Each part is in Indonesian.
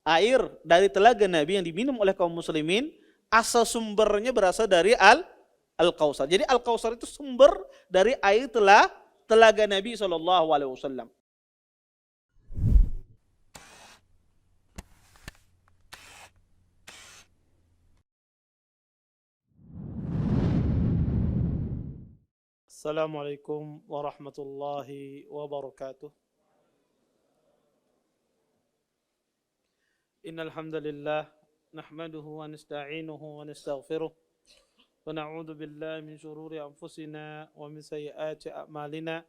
air dari telaga Nabi yang diminum oleh kaum muslimin, asal sumbernya berasal dari Al-Kautsar. Jadi Al-Kautsar itu sumber dari air telaga Nabi SAW. Assalamualaikum warahmatullahi wabarakatuh. Innal hamdalillah nahmaduhu wa nasta'inuhu wa nastaghfiruh wa na'udzu billahi min shururi anfusina wa min sayyiati a'malina.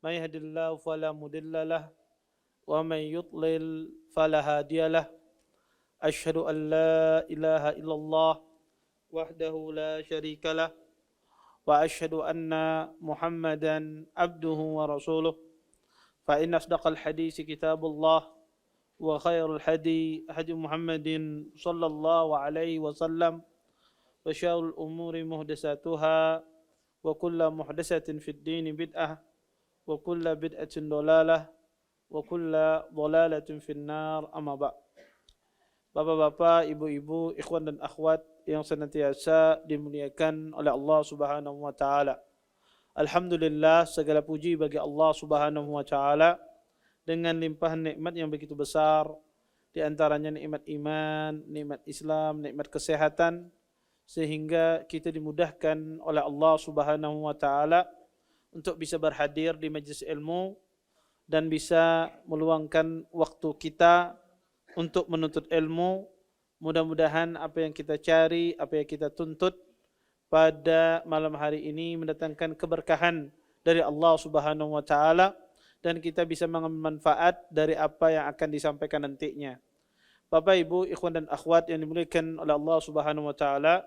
May yahdihillahu fala mudilla lahu wa may yudlil fala hadiya lahu. Asyhadu an la ilaha illallah wahdahu la syarika lahu wa asyhadu anna Muhammadan abduhu wa rasuluh. Fa inna asdaqal hadits kitabullah wa khairul hadi hadi Muhammadin sallallahu alaihi wasallam wa syarrul umuri muhdatsatuha wa kullu muhdatsatin fid din bid'ah wa kullu bid'atin dhalalah wa kullu dhalalatin finnar. Amma ba'd. Bapak-bapak, ibu-ibu, ikhwan dan akhwat yang senantiasa dimuliakan oleh Allah Subhanahu wa taala. Alhamdulillah, segala puji bagi Allah Subhanahu wa taala dengan limpahan nikmat yang begitu besar, di antaranya nikmat iman, nikmat Islam, nikmat kesehatan, sehingga kita dimudahkan oleh Allah Subhanahu wa taala untuk bisa berhadir di majelis ilmu dan bisa meluangkan waktu kita untuk menuntut ilmu. Mudah-mudahan apa yang kita cari, apa yang kita tuntut pada malam hari ini mendatangkan keberkahan dari Allah Subhanahu wa taala dan kita bisa mengambil manfaat dari apa yang akan disampaikan nantinya. Bapak, Ibu, ikhwan dan akhwat yang dimuliakan oleh Allah Subhanahu wa taala,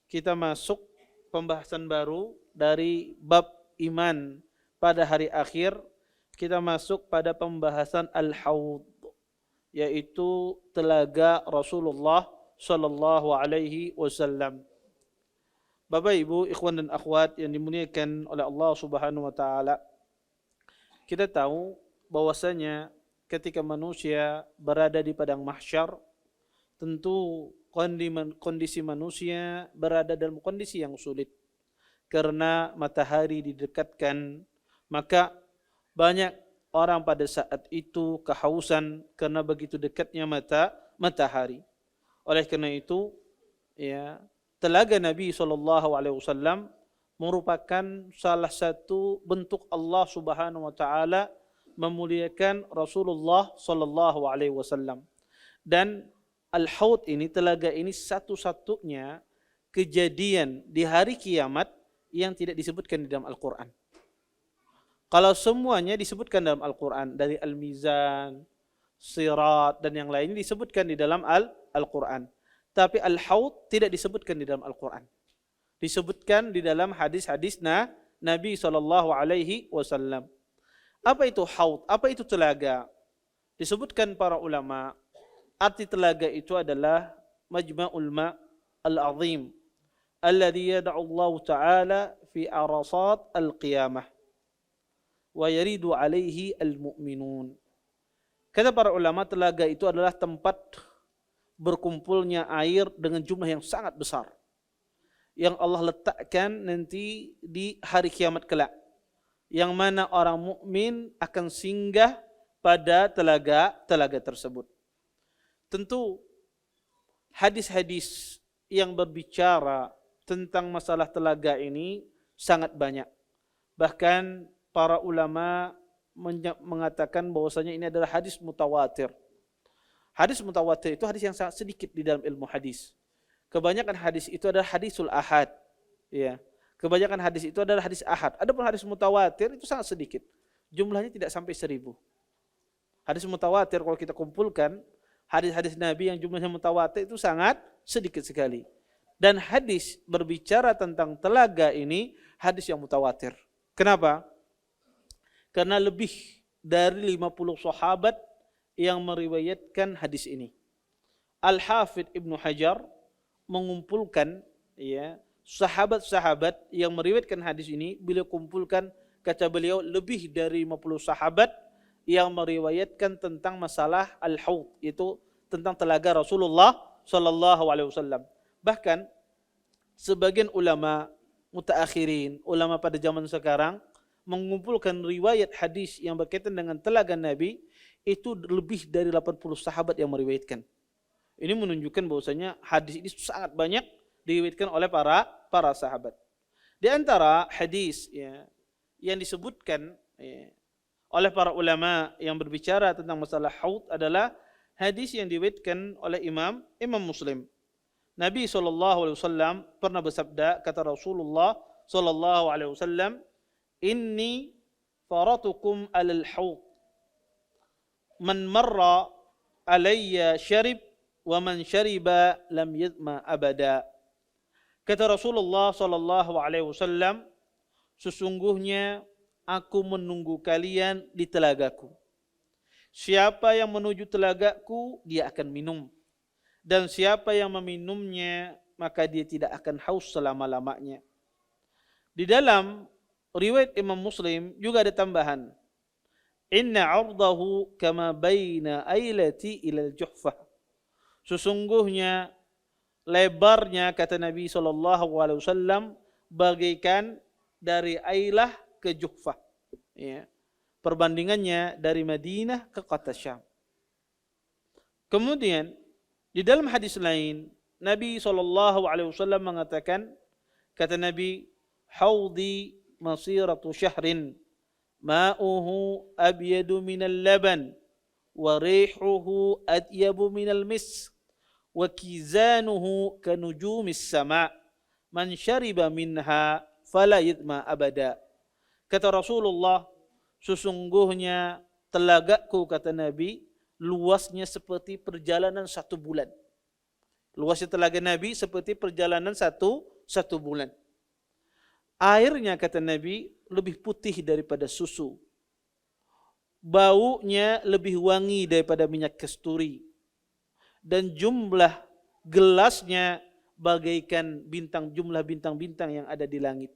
kita masuk pembahasan baru dari bab iman pada hari akhir. Kita masuk pada pembahasan al-haud, yaitu telaga Rasulullah sallallahu alaihi wasallam. Bapak, Ibu, ikhwan dan akhwat yang dimuliakan oleh Allah Subhanahu wa taala, kita tahu bahwasanya ketika manusia berada di padang mahsyar, tentu kondisi manusia berada dalam kondisi yang sulit karena matahari didekatkan, maka banyak orang pada saat itu kehausan karena begitu dekatnya matahari. Oleh karena itu, ya, telaga Nabi SAW merupakan salah satu bentuk Allah Subhanahu wa taala memuliakan Rasulullah SAW. Dan al-haud ini, telaga ini satu-satunya kejadian di hari kiamat yang tidak disebutkan di dalam Al-Quran. Kalau semuanya disebutkan dalam Al-Quran, dari Al-Mizan, Sirat, dan yang lainnya disebutkan di dalam Al-Quran. Tapi Al-Haud tidak disebutkan di dalam Al-Quran. Disebutkan di dalam hadis-hadis Nabi SAW. Apa itu haud? Apa itu telaga? Disebutkan para ulama, arti telaga itu adalah majma'ul ma' al-azim alladhi yada'u Allah Ta'ala fi arasat al-qiyamah wa yaridu alaihi al-mu'minun. Kata para ulama, telaga itu adalah tempat berkumpulnya air dengan jumlah yang sangat besar yang Allah letakkan nanti di hari kiamat kelak, yang mana orang mukmin akan singgah pada telaga tersebut. Tentu hadis-hadis yang berbicara tentang masalah telaga ini sangat banyak. Bahkan para ulama mengatakan bahwasanya ini adalah hadis mutawatir. Hadis mutawatir itu hadis yang sangat sedikit di dalam ilmu hadis. Kebanyakan hadis itu adalah hadisul ahad. Ya. Kebanyakan hadis itu adalah hadis ahad. Adapun hadis mutawatir itu sangat sedikit. Jumlahnya tidak sampai 1000. Hadis mutawatir kalau kita kumpulkan, hadis-hadis Nabi yang jumlahnya mutawatir itu sangat sedikit sekali. Dan hadis berbicara tentang telaga ini hadis yang mutawatir. Kenapa? Karena lebih dari 50 sahabat yang meriwayatkan hadis ini. Al-Hafidh Ibnu Hajar mengumpulkan, ya, sahabat-sahabat yang meriwayatkan hadis ini. Beliau kumpulkan, kata beliau, lebih dari 50 sahabat yang meriwayatkan tentang masalah al-haud, itu tentang telaga Rasulullah sallallahu alaihi wasallam. Bahkan sebagian ulama mutaakhirin, ulama pada zaman sekarang mengumpulkan riwayat hadis yang berkaitan dengan telaga Nabi itu lebih dari 80 sahabat yang meriwayatkan. Ini menunjukkan bahwasanya hadis ini sangat banyak diriwayatkan oleh para sahabat. Di antara hadis yang disebutkan oleh para ulama yang berbicara tentang masalah haud adalah hadis yang diriwayatkan oleh Imam Muslim. Nabi SAW pernah bersabda, kata Rasulullah SAW, "Inni faratukum alal haud. Man marra alayya syarib, wa man syariba lam yadma abada." Kata Rasulullah SAW, sesungguhnya aku menunggu kalian di telagaku. Siapa yang menuju telagaku, dia akan minum. Dan siapa yang meminumnya, maka dia tidak akan haus selama-lamanya. Di dalam riwayat Imam Muslim juga ada tambahan, "Inna 'ardahu kama baina ailati ilal juhfah." Sesungguhnya lebarnya, kata Nabi SAW, bagaikan dari Ailah ke Juhfah. Perbandingannya dari Madinah ke kota Syam. Kemudian di dalam hadis lain Nabi SAW mengatakan, kata Nabi, "Haudi masiratu syahrin, ma'uhu abyadu minal laban, wa rihuhu adyabu minal misk, wa kizanuhu kanujumis sama', man syariba minha fala yadma abada." Kata Rasulullah, sesungguhnya telagaku, kata Nabi, luasnya seperti perjalanan 1 bulan. Luasnya telaga Nabi seperti perjalanan satu bulan. Airnya, kata Nabi, lebih putih daripada susu. Baunya lebih wangi daripada minyak kasturi. Dan jumlah gelasnya bagaikan jumlah bintang-bintang yang ada di langit.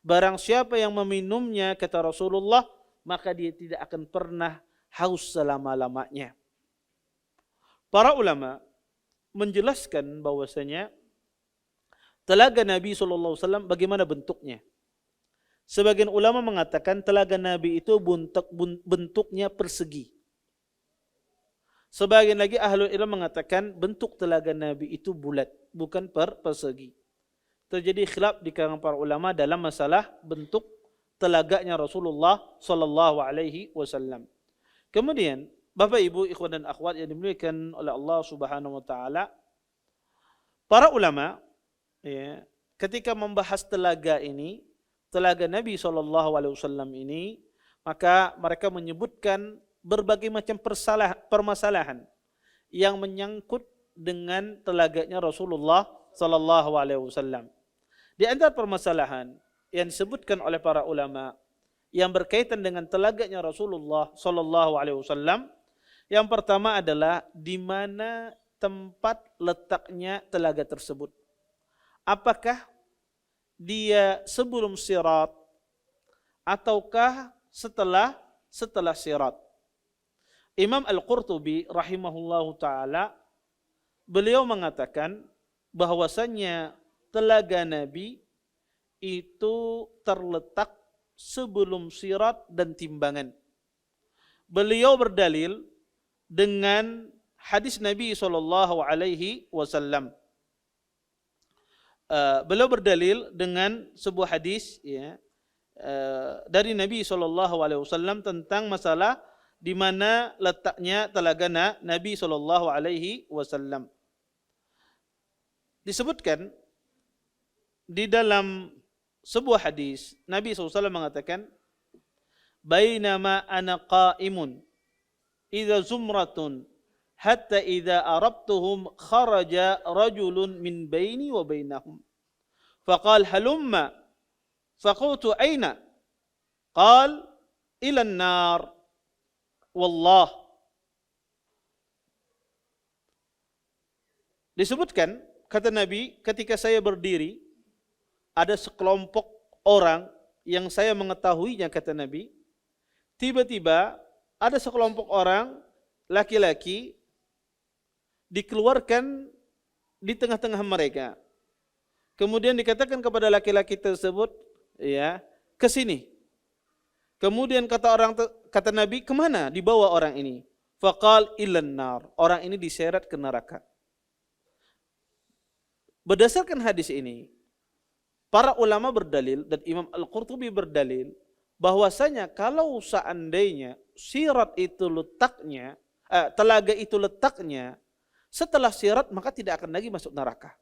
Barang siapa yang meminumnya, kata Rasulullah, maka dia tidak akan pernah haus selama-lamanya. Para ulama menjelaskan bahwasanya telaga Nabi SAW bagaimana bentuknya. Sebagian ulama mengatakan telaga Nabi itu bentuknya persegi. Sebagian lagi ahlul ilmu mengatakan bentuk telaga Nabi itu bulat, bukan persegi. Terjadi khilaf di kalangan para ulama dalam masalah bentuk telaganya Rasulullah sallallahu alaihi wasallam. Kemudian, Bapak Ibu, ikhwan dan akhwat yang dimuliakan oleh Allah Subhanahu wa taala, para ulama ketika membahas telaga ini, telaga Nabi sallallahu alaihi wasallam ini, maka mereka menyebutkan berbagai macam permasalahan yang menyangkut dengan telaganya Rasulullah sallallahu alaihi wasallam. Di antara permasalahan yang disebutkan oleh para ulama yang berkaitan dengan telaganya Rasulullah sallallahu alaihi wasallam, yang pertama adalah di mana tempat letaknya telaga tersebut. Apakah dia sebelum sirat ataukah setelah sirat? Imam Al-Qurtubi rahimahullahu taala, beliau mengatakan bahwasannya telaga Nabi itu terletak sebelum sirat dan timbangan. Beliau berdalil dengan hadis Nabi SAW. Beliau berdalil dengan sebuah hadis dari Nabi SAW tentang masalah di mana letaknya telaga Nabi SAW. Disebutkan di dalam sebuah hadis, Nabi SAW mengatakan, "Bainama ana qa'imun, idza zumratun, hatta idza arabtuhum kharaja rajulun min baini wa bainahum. Faqal halumma, faqultu aina? Qal ila an-nar. Wallah." Disebutkan, kata Nabi, ketika saya berdiri, ada sekelompok orang yang saya mengetahuinya, kata Nabi. Tiba-tiba ada sekelompok orang laki-laki dikeluarkan di tengah-tengah mereka. Kemudian dikatakan kepada laki-laki tersebut, ya, ke sini. Kemudian kata Nabi, kemana dibawa orang ini? Faqal ilan nar. Orang ini diseret ke neraka. Berdasarkan hadis ini, para ulama berdalil dan Imam Al-Qurtubi berdalil bahwasanya kalau seandainya sirat itu letaknya, telaga itu letaknya setelah sirat, maka tidak akan lagi masuk neraka.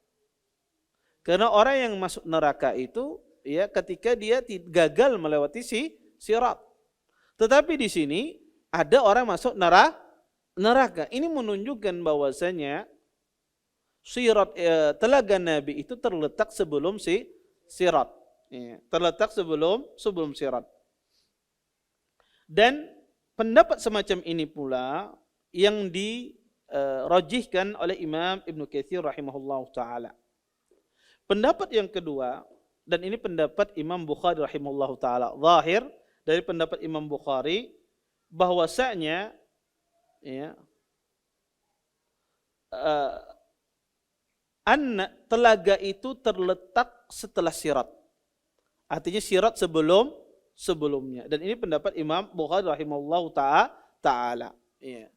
Karena orang yang masuk neraka itu ya ketika dia gagal melewati sirat. Tetapi di sini ada orang masuk neraka. Ini menunjukkan bahwasanya sirat telaga Nabi itu terletak sebelum sirat. Ya, terletak sebelum sirat. Dan pendapat semacam ini pula yang dirajihkan oleh Imam Ibnu Katsir rahimahullah taala. Pendapat yang kedua, dan ini pendapat Imam Bukhari rahimahullah taala, zahir dari pendapat Imam Bukhari bahwasanya ya telaga itu terletak setelah sirat. Artinya sirat sebelumnya. Dan ini pendapat Imam Bukhari rahimahullahu taala. Ya.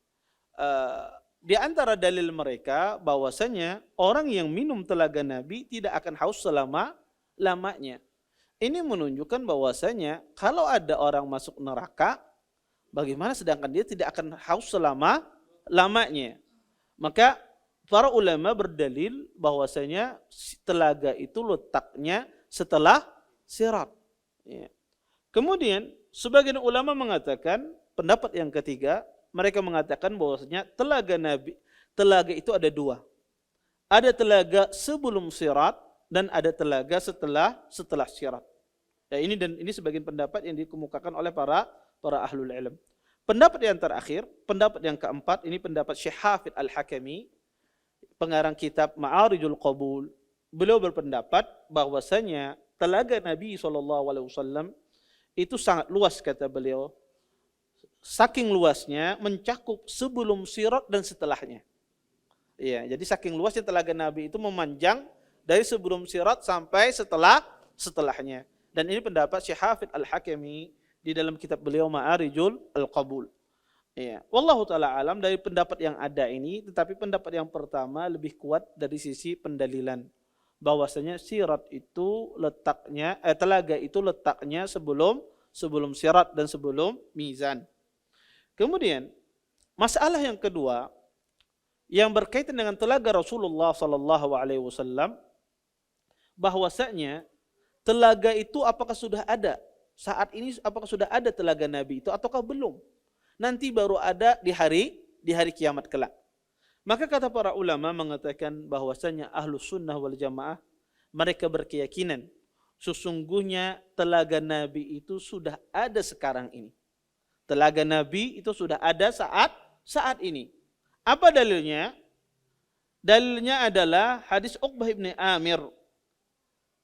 Di antara dalil mereka bahwasanya orang yang minum telaga Nabi tidak akan haus selama-lamanya. Ini menunjukkan bahwasanya kalau ada orang masuk neraka, bagaimana sedangkan dia tidak akan haus selama-lamanya. Maka para ulama berdalil bahwasanya telaga itu letaknya setelah sirat. Ya. Kemudian sebagian ulama mengatakan pendapat yang ketiga, mereka mengatakan bahwasanya telaga itu ada dua. Ada telaga sebelum sirat dan ada telaga setelah sirat. Ya, ini sebagian pendapat yang dikemukakan oleh para ahlul ilm. Pendapat yang terakhir, pendapat yang keempat, ini pendapat Syekh Hafidz Al-Hakami, pengarang kitab Ma'arijul Qabul. Beliau berpendapat bahwasanya telaga Nabi SAW itu sangat luas, kata beliau. Saking luasnya mencakup sebelum sirat dan setelahnya. Ya, jadi saking luasnya telaga Nabi itu memanjang dari sebelum sirat sampai setelahnya. Dan ini pendapat Syekh Hafidz Al-Hakami di dalam kitab beliau Ma'arijul Al-Qabul. Ya, wallahu taala alam dari pendapat yang ada ini, tetapi pendapat yang pertama lebih kuat dari sisi pendalilan. Bahwasanya sirat itu letaknya telaga itu letaknya sebelum sirat dan sebelum mizan. Kemudian masalah yang kedua yang berkaitan dengan telaga Rasulullah sallallahu alaihi wasallam, bahwasanya telaga itu apakah sudah ada saat ini, apakah sudah ada telaga Nabi itu ataukah belum? Nanti baru ada di hari kiamat kelak. Maka kata para ulama mengatakan bahwasanya Ahlus Sunnah wal Jamaah mereka berkeyakinan sesungguhnya telaga Nabi itu sudah ada sekarang ini. Telaga Nabi itu sudah ada saat ini. Apa dalilnya? Dalilnya adalah hadis Uqbah bin Amir.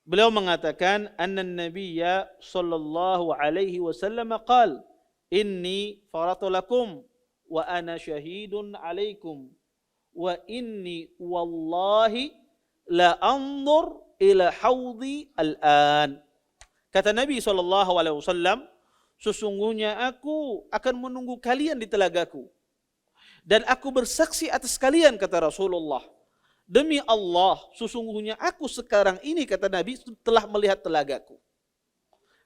Beliau mengatakan anna Nabiyya sallallahu alaihi wasallam qala inni faratu lakum wa ana syahidun alaikum wa inni wallahi la anzur ila haudhi al-an. Kata Nabi SAW, sesungguhnya aku akan menunggu kalian di telagaku. Dan aku bersaksi atas kalian, kata Rasulullah. Demi Allah, sesungguhnya aku sekarang ini, kata Nabi, telah melihat telagaku.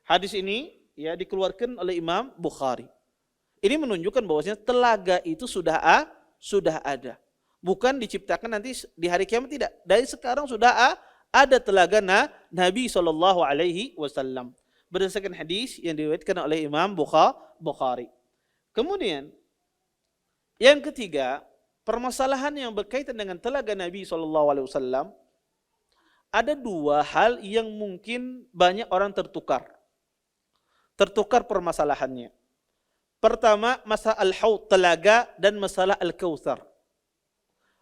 Hadis ini ya dikeluarkan oleh Imam Bukhari. Ini menunjukkan bahwasanya telaga itu sudah ada. Bukan diciptakan nanti di hari kiamat, tidak. Dari sekarang sudah ada telaga Nabi SAW. Berdasarkan hadis yang diriwayatkan oleh Imam Bukhari. Kemudian yang ketiga, permasalahan yang berkaitan dengan telaga Nabi SAW, ada dua hal yang mungkin banyak orang tertukar permasalahannya. Pertama, masalah al-haud, telaga, dan masalah al-kautsar.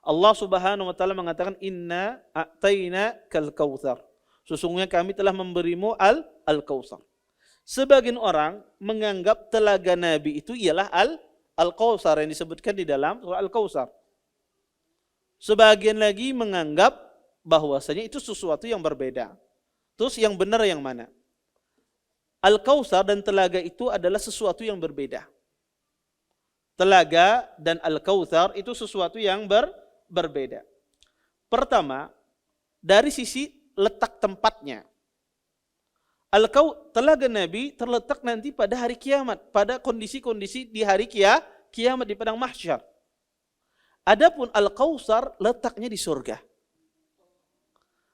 Allah Subhanahu wa taala mengatakan inna a'tayna kal kautsar. Sesungguhnya kami telah memberimu al-kautsar. Sebagian orang menganggap telaga Nabi itu ialah al-kautsar yang disebutkan di dalam surah Al-Kautsar. Sebagian lagi menganggap bahwasanya itu sesuatu yang berbeda. Terus yang benar yang mana? Al-Kautsar dan telaga itu adalah sesuatu yang berbeda. Telaga dan Al-Kautsar itu sesuatu yang berbeda. Pertama, dari sisi letak tempatnya. Telaga Nabi terletak nanti pada hari kiamat, pada kondisi-kondisi di hari kiamat di padang mahsyar. Adapun Al-Kautsar letaknya di surga.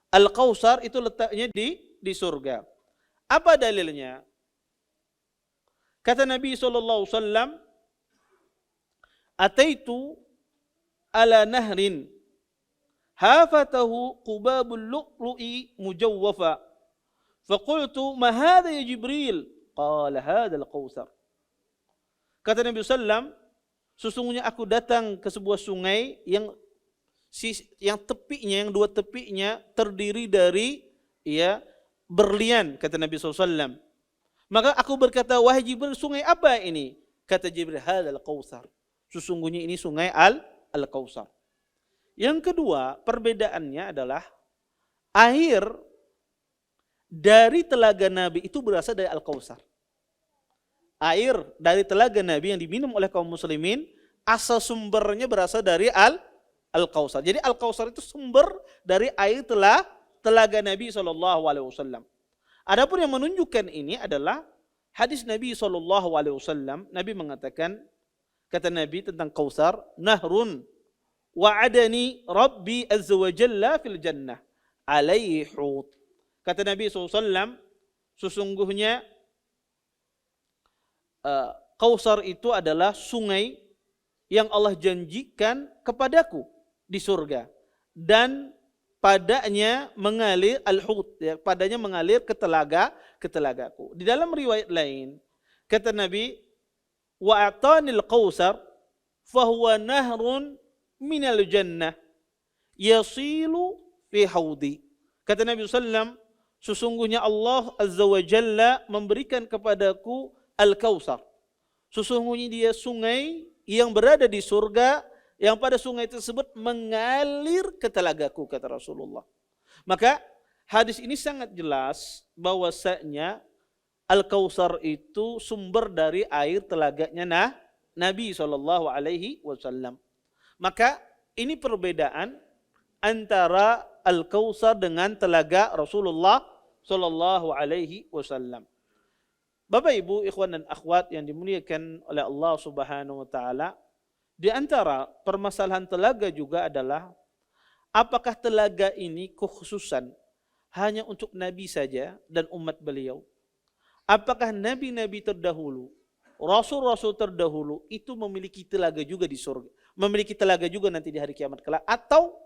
Al-Kautsar itu letaknya di surga. Apa dalilnya? Kata Nabi SAW, Ataitu ala nahrin hafatahu qubabul lu'lu'i mujawwafa. Faqultu ma hadha ya Jibril? Qala hadha al-Kautsar. Kata Nabi SAW, sesungguhnya aku datang ke sebuah sungai yang tepinya, yang dua tepinya terdiri dari berlian, kata Nabi SAW. Maka aku berkata, wahai Jibril, sungai apa ini? Kata Jibril, hadzal Kautsar. Sesungguhnya ini sungai Al-Kautsar. Yang kedua, perbedaannya adalah air dari telaga Nabi itu berasal dari Al-Kautsar. Air dari telaga Nabi yang diminum oleh kaum muslimin, asal sumbernya berasal dari Al-Kautsar. Jadi Al-Kautsar itu sumber dari air telaga Nabi SAW. Adapun yang menunjukkan ini adalah hadis Nabi SAW. Nabi mengatakan, kata Nabi tentang Kautsar, nahrun wa'adani Rabbi azza wa jalla fil jannah alaihi hut. Kata Nabi SAW, sesungguhnya Kautsar itu adalah sungai yang Allah janjikan kepadaku di surga, dan padanya mengalir al-hut, padanya mengalir ke telagaku. Di dalam riwayat lain kata Nabi, wa atanil Kautsar fahuwa nahrun minal jannah yasilu fi haudi. Kata Nabi SAW, sesungguhnya Allah azza wa jalla memberikan kepadaku Al-Kautsar. Sesungguhnya dia sungai yang berada di surga, yang pada sungai tersebut mengalir ke telagaku, kata Rasulullah. Maka hadis ini sangat jelas bahwasanya Al-Kautsar itu sumber dari air telaganya Nabi SAW. Maka ini perbedaan antara Al-Kautsar dengan telaga Rasulullah SAW. Bapak Ibu, ikhwan dan akhwat yang dimuliakan oleh Allah Subhanahu wa taala, di antara permasalahan telaga juga adalah apakah telaga ini kekhususan hanya untuk Nabi saja dan umat beliau? Apakah nabi-nabi terdahulu, rasul-rasul terdahulu itu memiliki telaga juga di surga, memiliki telaga juga nanti di hari kiamat kelak, atau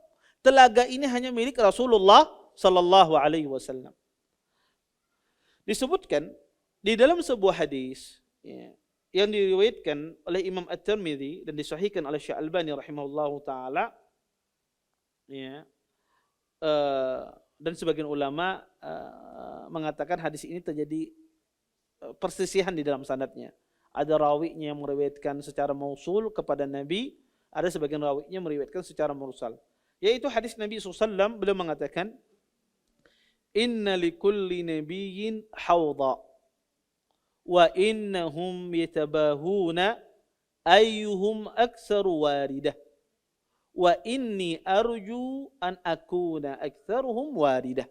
telaga ini hanya milik Rasulullah sallallahu alaihi wasallam? Disebutkan di dalam sebuah hadis yang diriwayatkan oleh Imam At-Tirmidzi dan disahihkan oleh Syekh Albani rahimahullahu taala, dan sebagian ulama mengatakan hadis ini terjadi persisihan di dalam sanadnya. Ada rawinya yang meriwayatkan secara mausul kepada Nabi, ada sebagian rawinya meriwayatkan secara mursal. Yaitu hadis Nabi SAW, beliau mengatakan, inna likulli nabiyyin hawda wa innahum yatabahuna ayyuhum aktsaru waridah wa inni arju an akuna aktsaruhum waridah.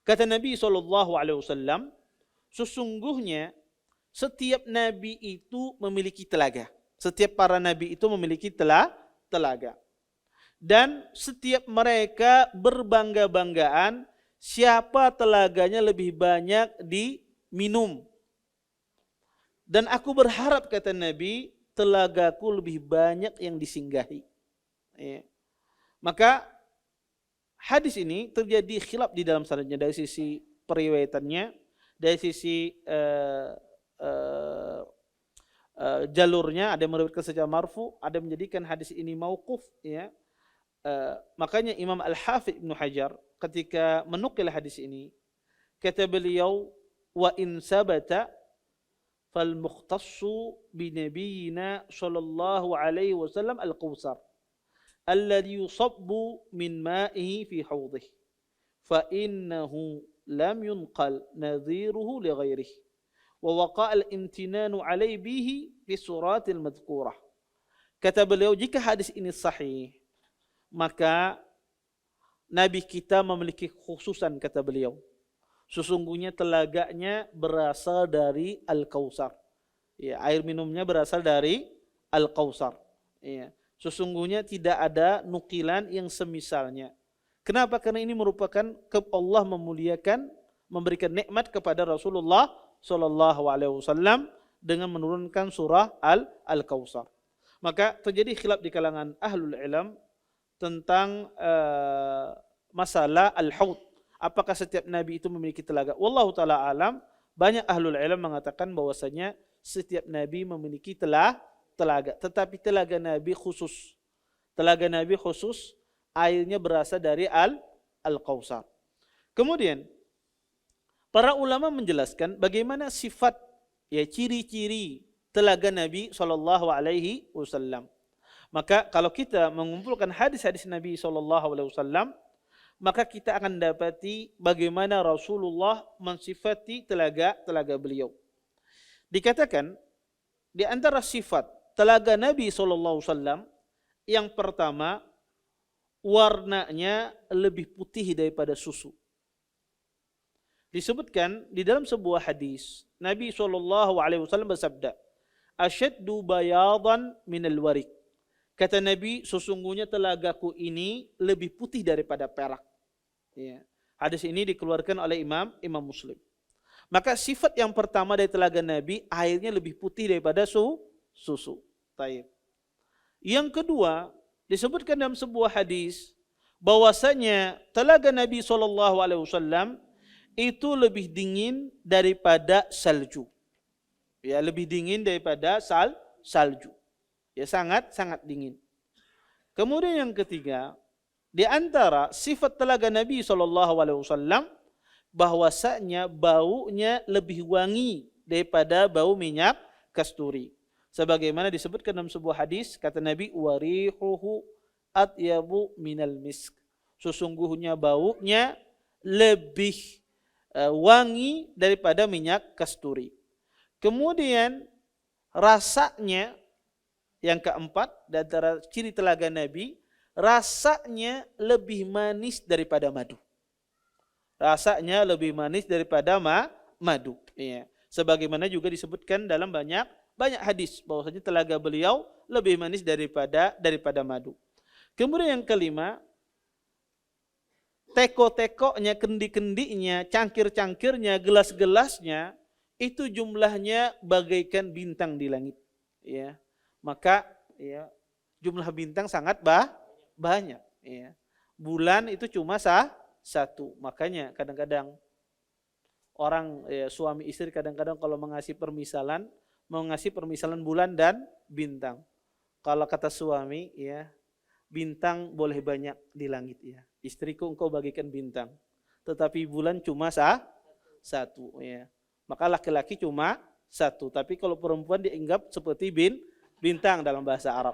Kata Nabi SAW, sesungguhnya setiap nabi itu memiliki telaga. Setiap para nabi itu memiliki telaga. Dan setiap mereka berbangga-banggaan siapa telaganya lebih banyak diminum. Dan aku berharap, kata Nabi, telagaku lebih banyak yang disinggahi. Maka hadis ini terjadi khilaf di dalam sanadnya dari sisi periwayatannya, dari sisi jalurnya. Ada yang meriwayatkan secara marfu, ada yang menjadikan hadis ini mauquf. Makanya Imam Al-Hafidh Ibnu Hajar ketika menukil hadis ini, kata beliau, wa in sabata fal mukhtassu bi nabiyina sallallahu alaihi wasallam al-Kautsar alladhi yusabbu min ma'ihi fi hawdih fa innahu lam yunqal nadhiruhu li ghairihi wa waqa'a al-imtinanu alayhi bihi fi suratil madhkurah. Kata beliau, jika hadis ini sahih, maka Nabi kita memiliki khususan, kata beliau. Sesungguhnya telaganya berasal dari Al-Kautsar. Ya, air minumnya berasal dari Al-Kautsar. Ya, sesungguhnya tidak ada nukilan yang semisalnya. Kenapa? Karena ini merupakan Allah memuliakan, memberikan nikmat kepada Rasulullah Shallallahu Alaihi Wasallam dengan menurunkan surah Al-Kautsar. Maka terjadi khilaf di kalangan ahlul ilm tentang masalah al-haud. Apakah setiap nabi itu memiliki telaga? Wallahu taala alam, banyak ahlul ilm mengatakan bahwasanya setiap nabi memiliki telaga, tetapi telaga nabi khusus. Telaga nabi khusus, airnya berasal dari Al-Kautsar. Kemudian para ulama menjelaskan bagaimana sifat, ya, ciri-ciri telaga Nabi Shallallahu Alaihi Wasallam. Maka kalau kita mengumpulkan hadis-hadis Nabi Shallallahu Alaihi Wasallam, maka kita akan dapati bagaimana Rasulullah mensifati telaga beliau. Dikatakan di antara sifat telaga Nabi Shallallahu Alaihi Wasallam, yang pertama, warnanya lebih putih daripada susu. Disebutkan di dalam sebuah hadis, Nabi Shallallahu Alaihi Wasallam bersabda, "Asyaddu bayadan minal warik." Kata Nabi, sesungguhnya telagaku ini lebih putih daripada perak. Ya. Hadis ini dikeluarkan oleh Imam Muslim. Maka sifat yang pertama dari telaga Nabi, airnya lebih putih daripada susu. Taib. Yang kedua, disebutkan dalam sebuah hadis bahwasanya telaga Nabi Shallallahu Alaihi Wasallam itu lebih dingin daripada salju. Ya, lebih dingin daripada salju. Ya, sangat dingin. Kemudian yang ketiga, di antara sifat telaga Nabi Shallallahu Alaihi Wasallam, bahwasanya baunya lebih wangi daripada bau minyak kasturi. Sebagaimana disebutkan dalam sebuah hadis, kata Nabi, warihuhu atyabu minal misk. Sesungguhnya baunya lebih wangi daripada minyak kasturi. Kemudian rasanya yang keempat, di antara ciri telaga Nabi, rasanya lebih manis daripada madu. Rasanya lebih manis daripada madu. Ya. Sebagaimana juga disebutkan dalam banyak hadis bahwasanya telaga beliau lebih manis daripada madu. Kemudian yang kelima, teko-tekonya, kendi-kendinya, cangkir-cangkirnya, gelas-gelasnya itu jumlahnya bagaikan bintang di langit. Ya, maka ya, jumlah bintang sangat banyak. Ya. Bulan itu cuma satu. Makanya kadang-kadang orang, ya, suami istri kadang-kadang kalau mengasih permisalan bulan dan bintang. Kalau kata suami, ya, bintang boleh banyak di langit, ya. Istriku, engkau bagikan bintang, tetapi bulan cuma satu. Ya. Maka laki-laki cuma satu, tapi kalau perempuan dianggap seperti bintang dalam bahasa Arab.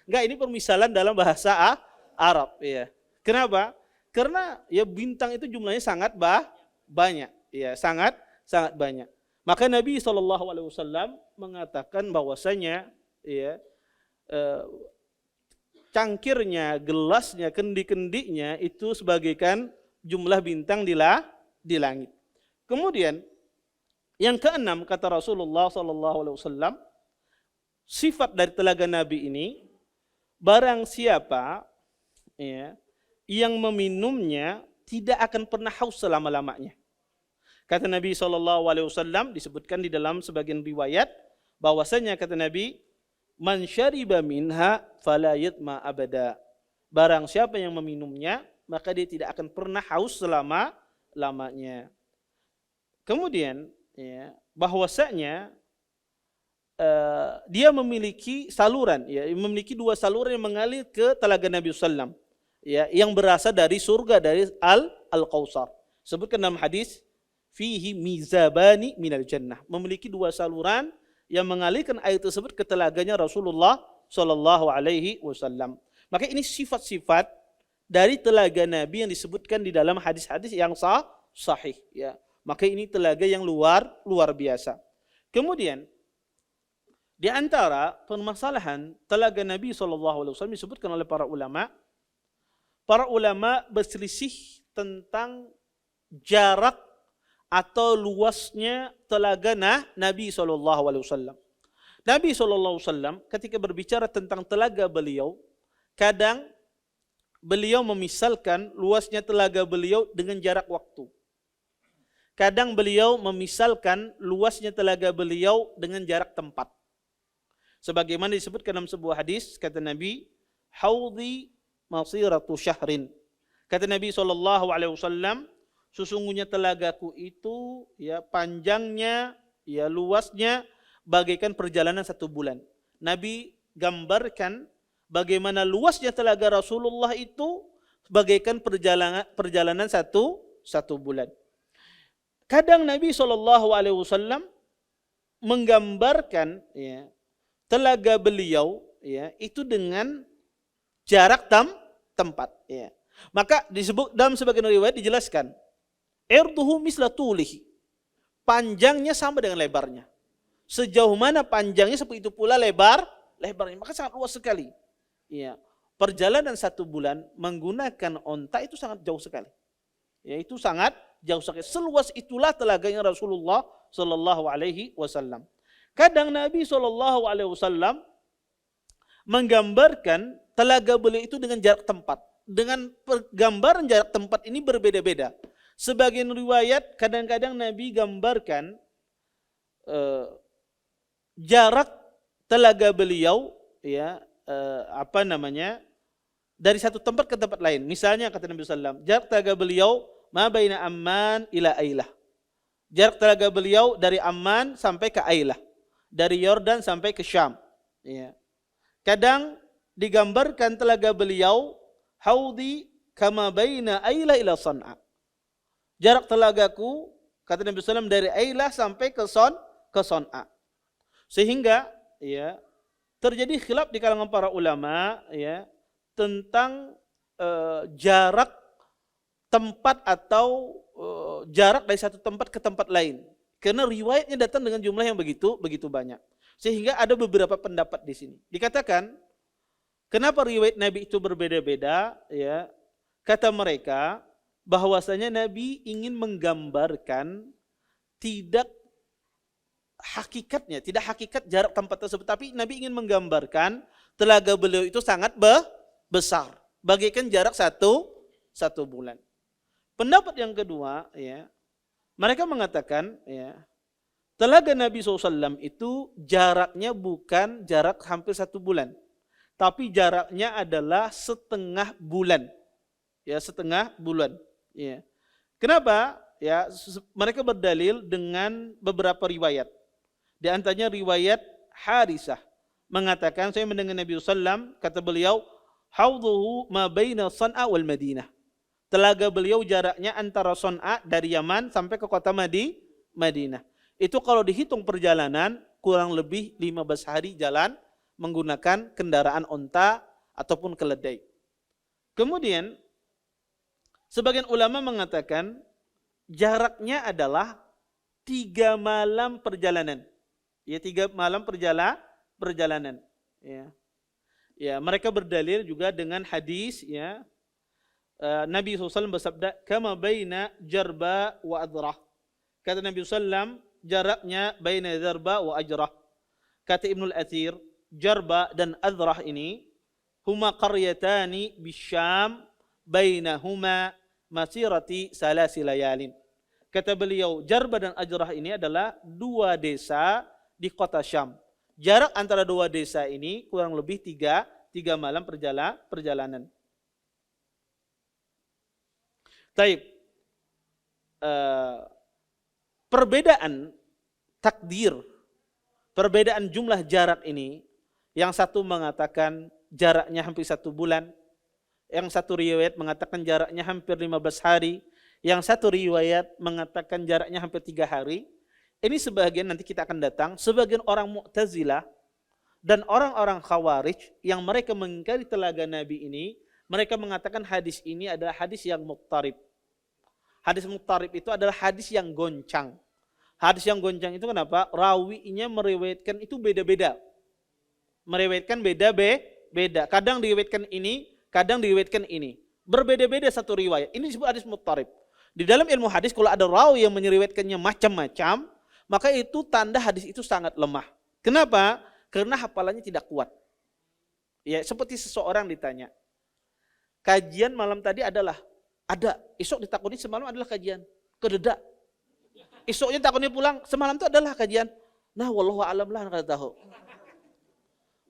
Enggak, ini permisalan dalam bahasa Arab. Ya. Kenapa? Karena ya bintang itu jumlahnya sangat banyak. Ya, sangat banyak. Maka Nabi SAW mengatakan bahwasanya, ya, cangkirnya, gelasnya, kendi-kendinya itu sebagaikan jumlah bintang di langit. Kemudian yang keenam, kata Rasulullah SAW, sifat dari telaga Nabi ini, barang siapa, ya, yang meminumnya tidak akan pernah haus selama-lamanya. Kata Nabi SAW, disebutkan di dalam sebagian riwayat bahwasanya kata Nabi, man syariba minha fala yatma abada. Barang siapa yang meminumnya, maka dia tidak akan pernah haus selama-lamanya. Kemudian, ya, bahwasanya dia memiliki saluran, ya, memiliki dua saluran yang mengalir ke telaga Nabi SAW, ya, yang berasal dari surga, dari Al-Kautsar. Sebutkan dalam hadis, fihi mizabani minal jannah, memiliki dua saluran yang mengalirkan air tersebut ke telaganya Rasulullah Shallallahu Alaihi Wasallam. Maka ini sifat-sifat dari telaga Nabi yang disebutkan di dalam hadis-hadis yang sahih. Ya. Maka ini telaga yang luar biasa. Kemudian di antara permasalahan telaga Nabi SAW disebutkan oleh para ulama berselisih tentang jarak atau luasnya telaga Nabi SAW. Nabi SAW ketika berbicara tentang telaga beliau, kadang beliau memisalkan luasnya telaga beliau dengan jarak waktu. Kadang beliau memisalkan luasnya telaga beliau dengan jarak tempat. Sebagaimana disebutkan dalam sebuah hadis, kata Nabi, haudhi masiratu syahrin. Kata Nabi SAW, sesungguhnya telagaku itu ya panjangnya, ya luasnya bagaikan perjalanan 1 bulan. Nabi gambarkan bagaimana luasnya telaga Rasulullah itu bagaikan perjalanan satu bulan. Kadang Nabi SAW menggambarkan ya, telaga beliau ya, itu dengan jarak tempat. Ya. Maka disebut dalam sebagian riwayat dijelaskan, irduhu misla tulihi, panjangnya sama dengan lebarnya. Sejauh mana panjangnya seperti itu pula lebarnya. Maka sangat luas sekali. Ya. Perjalanan 1 bulan menggunakan onta itu sangat jauh sekali. Ya, itu sangat jauh sekali. Seluas itulah telaganya Rasulullah Sallallahu Alaihi Wasallam. Kadang Nabi Sallallahu Alaihi Wasallam menggambarkan telaga beliau itu dengan jarak tempat. Dengan gambaran jarak tempat ini berbeda-beda. Sebagian riwayat kadang-kadang Nabi gambarkan jarak telaga beliau ya dari satu tempat ke tempat lain. Misalnya kata Nabi SAW, jarak telaga beliau ma baina Amman ila Ailah. Jarak telaga beliau dari Amman sampai ke Ailah, dari Yordan sampai ke Syam. Ya. Kadang digambarkan telaga beliau haudi kama baina Ailah ila San'a. Jarak telagaku kata Nabi SAW dari Ailah sampai ke San'a. Sehingga ya terjadi khilaf di kalangan para ulama ya tentang jarak tempat atau jarak dari satu tempat ke tempat lain. Karena riwayatnya datang dengan jumlah yang begitu banyak. Sehingga ada beberapa pendapat di sini. Dikatakan kenapa riwayat Nabi itu berbeda-beda ya? Kata mereka bahwasanya Nabi ingin menggambarkan tidak hakikat jarak tempat tersebut, tapi Nabi ingin menggambarkan telaga beliau itu sangat besar, bagaikan jarak satu bulan. Pendapat yang kedua, ya, mereka mengatakan, ya, telaga Nabi SAW itu jaraknya bukan jarak hampir 1 bulan, tapi jaraknya adalah setengah bulan, ya, setengah bulan. Ya. Kenapa? Ya, mereka berdalil dengan beberapa riwayat. Di antaranya riwayat Harisah mengatakan, saya mendengar Nabi SAW, kata beliau, haudhuhu ma baina San'a wal Madinah. Telaga beliau jaraknya antara San'a dari Yaman sampai ke kota Madinah. Itu kalau dihitung perjalanan kurang lebih 15 hari jalan menggunakan kendaraan onta ataupun keledai. Kemudian sebagian ulama mengatakan jaraknya adalah 3 malam perjalanan. Ya, 3 malam perjalanan. Ya. Ya, mereka berdalil juga dengan hadis ya. Nabi SAW bersabda, kama baina Jarba wa Adrah. Kata Nabi SAW, jaraknya baina Jarba wa Ajrah. Kata Ibnul Athir, Jarba dan Adrah ini huma qaryatani bisyam bainahuma masirati salasi layalin. Kata beliau, Jarba dan Ajrah ini adalah 2 desa di kota Syam. Jarak antara 2 desa ini kurang lebih 3 malam perjalanan. Taib. Perbedaan takdir, perbedaan jumlah jarak ini, yang satu mengatakan jaraknya hampir 1 bulan, yang satu riwayat mengatakan jaraknya hampir 15 hari, yang satu riwayat mengatakan jaraknya hampir 3 hari. Ini sebagian nanti kita akan datang, sebagian orang Mu'tazilah Dan orang-orang Khawarij yang mereka mengingkari telaga Nabi ini, mereka mengatakan hadis ini adalah hadis yang muttarib. Hadis muttarib itu adalah hadis yang goncang. Hadis yang goncang itu kenapa? Rawinya meriwayatkan itu beda-beda. Meriwayatkan beda-beda. Kadang diriwayatkan ini, kadang diriwayatkan ini. Berbeda-beda satu riwayat. Ini disebut hadis muttarib. Di dalam ilmu hadis kalau ada rawi yang menyeriwayatkannya macam-macam, maka itu tanda hadis itu sangat lemah. Kenapa? Karena hafalannya tidak kuat. Ya, seperti seseorang ditanya, kajian malam tadi adalah ada, esok ditakuni semalam adalah kajian, kededak. Esoknya takuni pulang, semalam itu adalah kajian. Nah, wallahu a'lam lah kata tahu.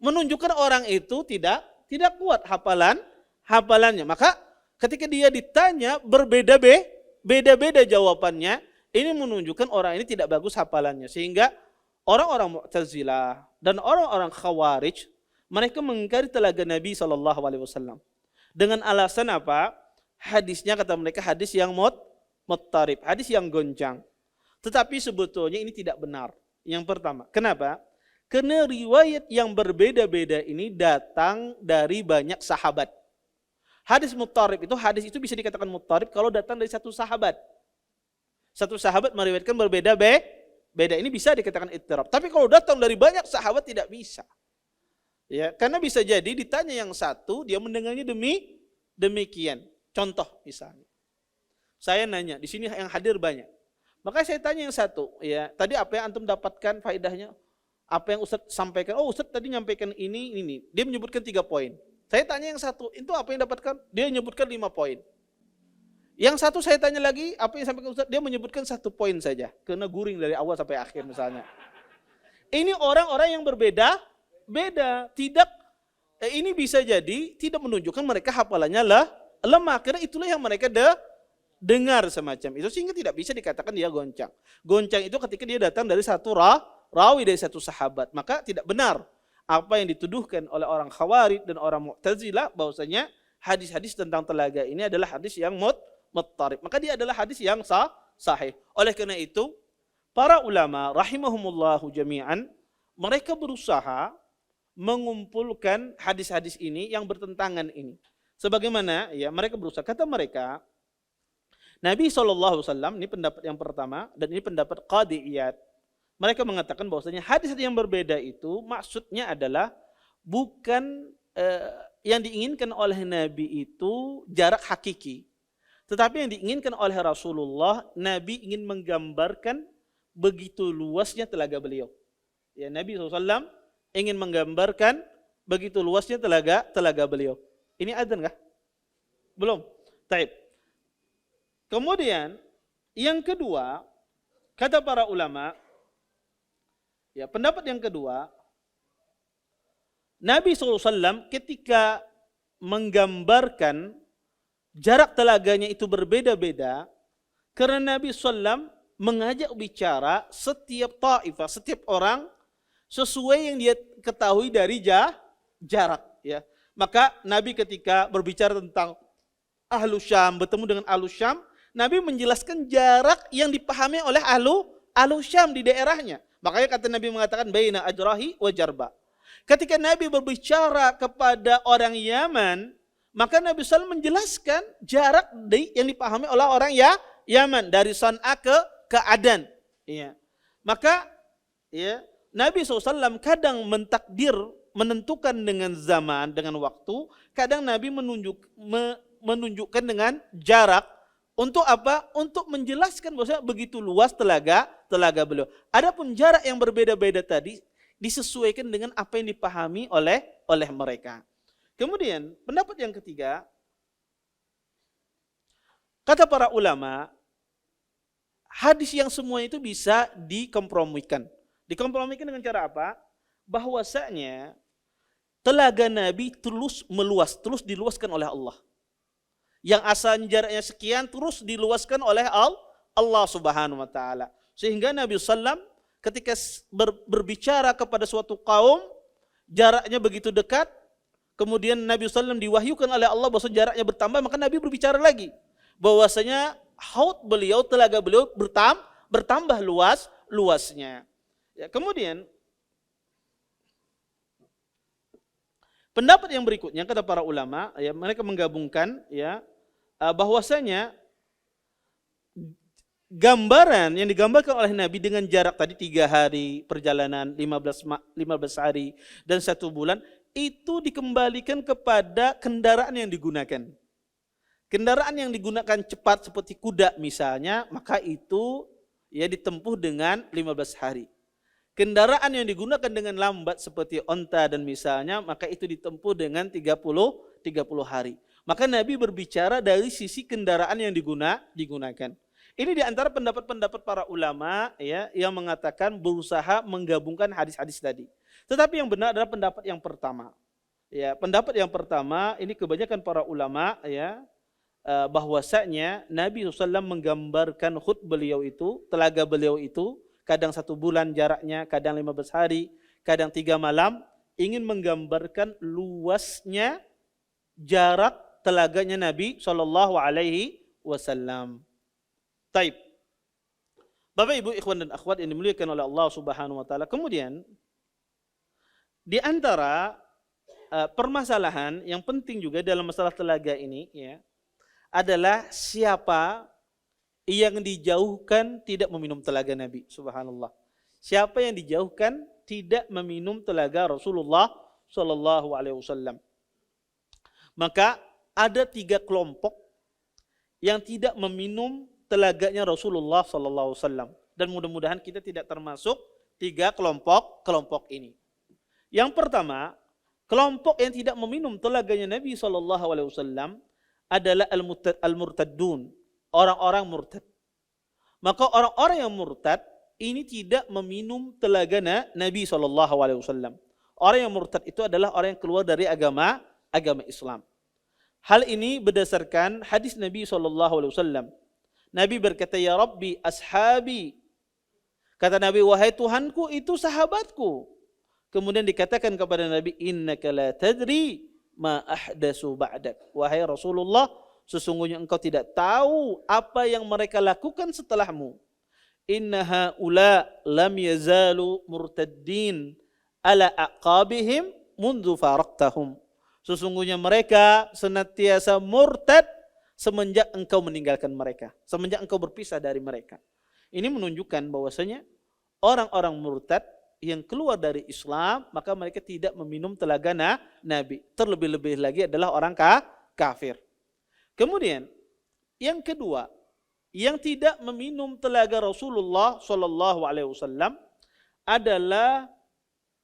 Menunjukkan orang itu tidak kuat hafalannya. Maka ketika dia ditanya berbeda-beda jawabannya, ini menunjukkan orang ini tidak bagus hafalannya. Sehingga orang-orang Mu'tazilah dan orang-orang Khawarij, mereka mengingkari telaga Nabi SAW. Dengan alasan apa? Hadisnya kata mereka hadis yang muttarib, hadis yang goncang. Tetapi sebetulnya ini tidak benar. Yang pertama, kenapa? Karena riwayat yang berbeda-beda ini datang dari banyak sahabat. Hadis muttarib itu, hadis itu bisa dikatakan muttarib kalau datang dari satu sahabat. Satu sahabat meriwayatkan berbeda-beda, ini bisa dikatakan ittirab. Tapi kalau datang dari banyak sahabat tidak bisa. Ya, karena bisa jadi ditanya yang satu, dia mendengarnya demikian. Contoh misalnya, saya nanya, di sini yang hadir banyak. Maka saya tanya yang satu, ya, tadi apa yang antum dapatkan faedahnya? Apa yang Ustadz sampaikan? Oh, Ustadz tadi nyampaikan ini. Dia menyebutkan 3 poin. Saya tanya yang satu, itu apa yang dapatkan? Dia menyebutkan 5 poin. Yang satu saya tanya lagi, apa yang sampaikan Ustadz? Dia menyebutkan 1 poin saja, karena guring dari awal sampai akhir misalnya. Ini orang-orang yang beda. Tidak, ini bisa jadi tidak menunjukkan mereka hafalannya lemah, karena itulah yang mereka dengar semacam itu, sehingga tidak bisa dikatakan dia goncang. Goncang itu ketika dia datang dari satu rawi dari satu sahabat, maka tidak benar apa yang dituduhkan oleh orang Khawarij dan orang Mu'tazilah bahwasanya hadis-hadis tentang telaga ini adalah hadis yang muttarib. Maka dia adalah hadis yang sahih. Oleh karena itu, para ulama rahimahumullahu jami'an, mereka berusaha mengumpulkan hadis-hadis ini yang bertentangan ini. Sebagaimana ya mereka berusaha, kata mereka, Nabi SAW, ini pendapat yang pertama, dan ini pendapat Qadhi Iyad. Mereka mengatakan bahwasanya hadis yang berbeda itu maksudnya adalah bukan yang diinginkan oleh Nabi itu jarak hakiki. Tetapi yang diinginkan oleh Rasulullah, Nabi ingin menggambarkan begitu luasnya telaga beliau. Ya, Nabi SAW ingin menggambarkan begitu luasnya telaga beliau. Ini adzan kah? Belum. Taib. Kemudian yang kedua, kata para ulama, ya pendapat yang kedua, Nabi SAW ketika menggambarkan jarak telaganya itu berbeda-beda, karena Nabi SAW mengajak bicara setiap ta'ifah, setiap orang sesuai yang dia ketahui dari jarak. Ya. Maka Nabi ketika berbicara tentang Ahlu Syam, bertemu dengan Ahlu Syam, Nabi menjelaskan jarak yang dipahami oleh Ahlu Syam di daerahnya. Makanya kata Nabi mengatakan baina ajrahi wa jarba. Ketika Nabi berbicara kepada orang Yaman, maka Nabi SAW menjelaskan jarak yang dipahami oleh orang Yaman dari San'a ke Adan. Ya. Maka ya, Nabi SAW kadang menentukan dengan zaman, dengan waktu. Kadang Nabi menunjukkan dengan jarak. Untuk apa? Untuk menjelaskan bahwa begitu luas telaga beliau. Adapun jarak yang berbeda-beda tadi disesuaikan dengan apa yang dipahami oleh mereka. Kemudian pendapat yang ketiga, kata para ulama, hadis yang semua itu bisa dikompromikan. Dikompromikan dengan cara apa? Bahwasanya telaga Nabi terus diluaskan oleh Allah. Yang asalnya jaraknya sekian terus diluaskan oleh Allah Subhanahu wa taala. Sehingga Nabi sallam ketika berbicara kepada suatu kaum jaraknya begitu dekat, kemudian Nabi sallam diwahyukan oleh Allah bahwa jaraknya bertambah, maka Nabi berbicara lagi bahwasanya haud beliau, telaga beliau bertambah luasnya. Ya, kemudian Pendapat yang berikutnya kata para ulama, ya mereka menggabungkan ya bahwasanya gambaran yang digambarkan oleh Nabi dengan jarak tadi 3 hari perjalanan, 15 hari dan 1 bulan itu dikembalikan kepada kendaraan yang digunakan. Kendaraan yang digunakan cepat seperti kuda misalnya, maka itu ya ditempuh dengan 15 hari. Kendaraan yang digunakan dengan lambat seperti onta dan misalnya, maka itu ditempuh dengan 30 hari. Maka Nabi berbicara dari sisi kendaraan yang digunakan. Ini di antara pendapat-pendapat para ulama ya yang mengatakan berusaha menggabungkan hadis-hadis tadi. Tetapi yang benar adalah pendapat yang pertama. Ya, pendapat yang pertama ini kebanyakan para ulama ya bahwasanya Nabi SAW menggambarkan beliau itu, telaga beliau itu kadang 1 bulan jaraknya, kadang 15 hari, kadang 3 malam, ingin menggambarkan luasnya jarak telaganya Nabi SAW. Taib. Bapak Ibu ikhwan dan akhwat yang dimuliakan oleh Allah Subhanahu wa taala. Kemudian di antara permasalahan yang penting juga dalam masalah telaga ini ya adalah siapa yang dijauhkan tidak meminum telaga Nabi, subhanallah. Siapa yang dijauhkan tidak meminum telaga Rasulullah sallallahu alaihi wasallam. Maka ada 3 kelompok yang tidak meminum telaganya Rasulullah sallallahu alaihi wasallam dan mudah-mudahan kita tidak termasuk 3 kelompok ini. Yang pertama, kelompok yang tidak meminum telaganya Nabi sallallahu alaihi wasallam adalah al-murtaddun, orang-orang murtad. Maka orang-orang yang murtad ini tidak meminum telaga Nabi SAW. Orang yang murtad itu adalah orang yang keluar dari agama Islam. Hal ini berdasarkan hadis Nabi SAW. Nabi berkata, ya Rabbi ashabi. Kata Nabi, wahai Tuhanku itu sahabatku. Kemudian dikatakan kepada Nabi, innaka la tadri ma ahdasu ba'dak. Wahai Rasulullah, sesungguhnya engkau tidak tahu apa yang mereka lakukan setelahmu. Inna haula lam yazalu murtaddin ala aqabihim mundu faraktahum. Sesungguhnya mereka senantiasa murtad semenjak engkau meninggalkan mereka, semenjak engkau berpisah dari mereka. Ini menunjukkan bahwasanya orang-orang murtad yang keluar dari Islam, maka mereka tidak meminum telaga Nabi. Terlebih-lebih lagi adalah orang kafir. Kemudian yang kedua, yang tidak meminum telaga Rasulullah sallallahu alaihi wasallam adalah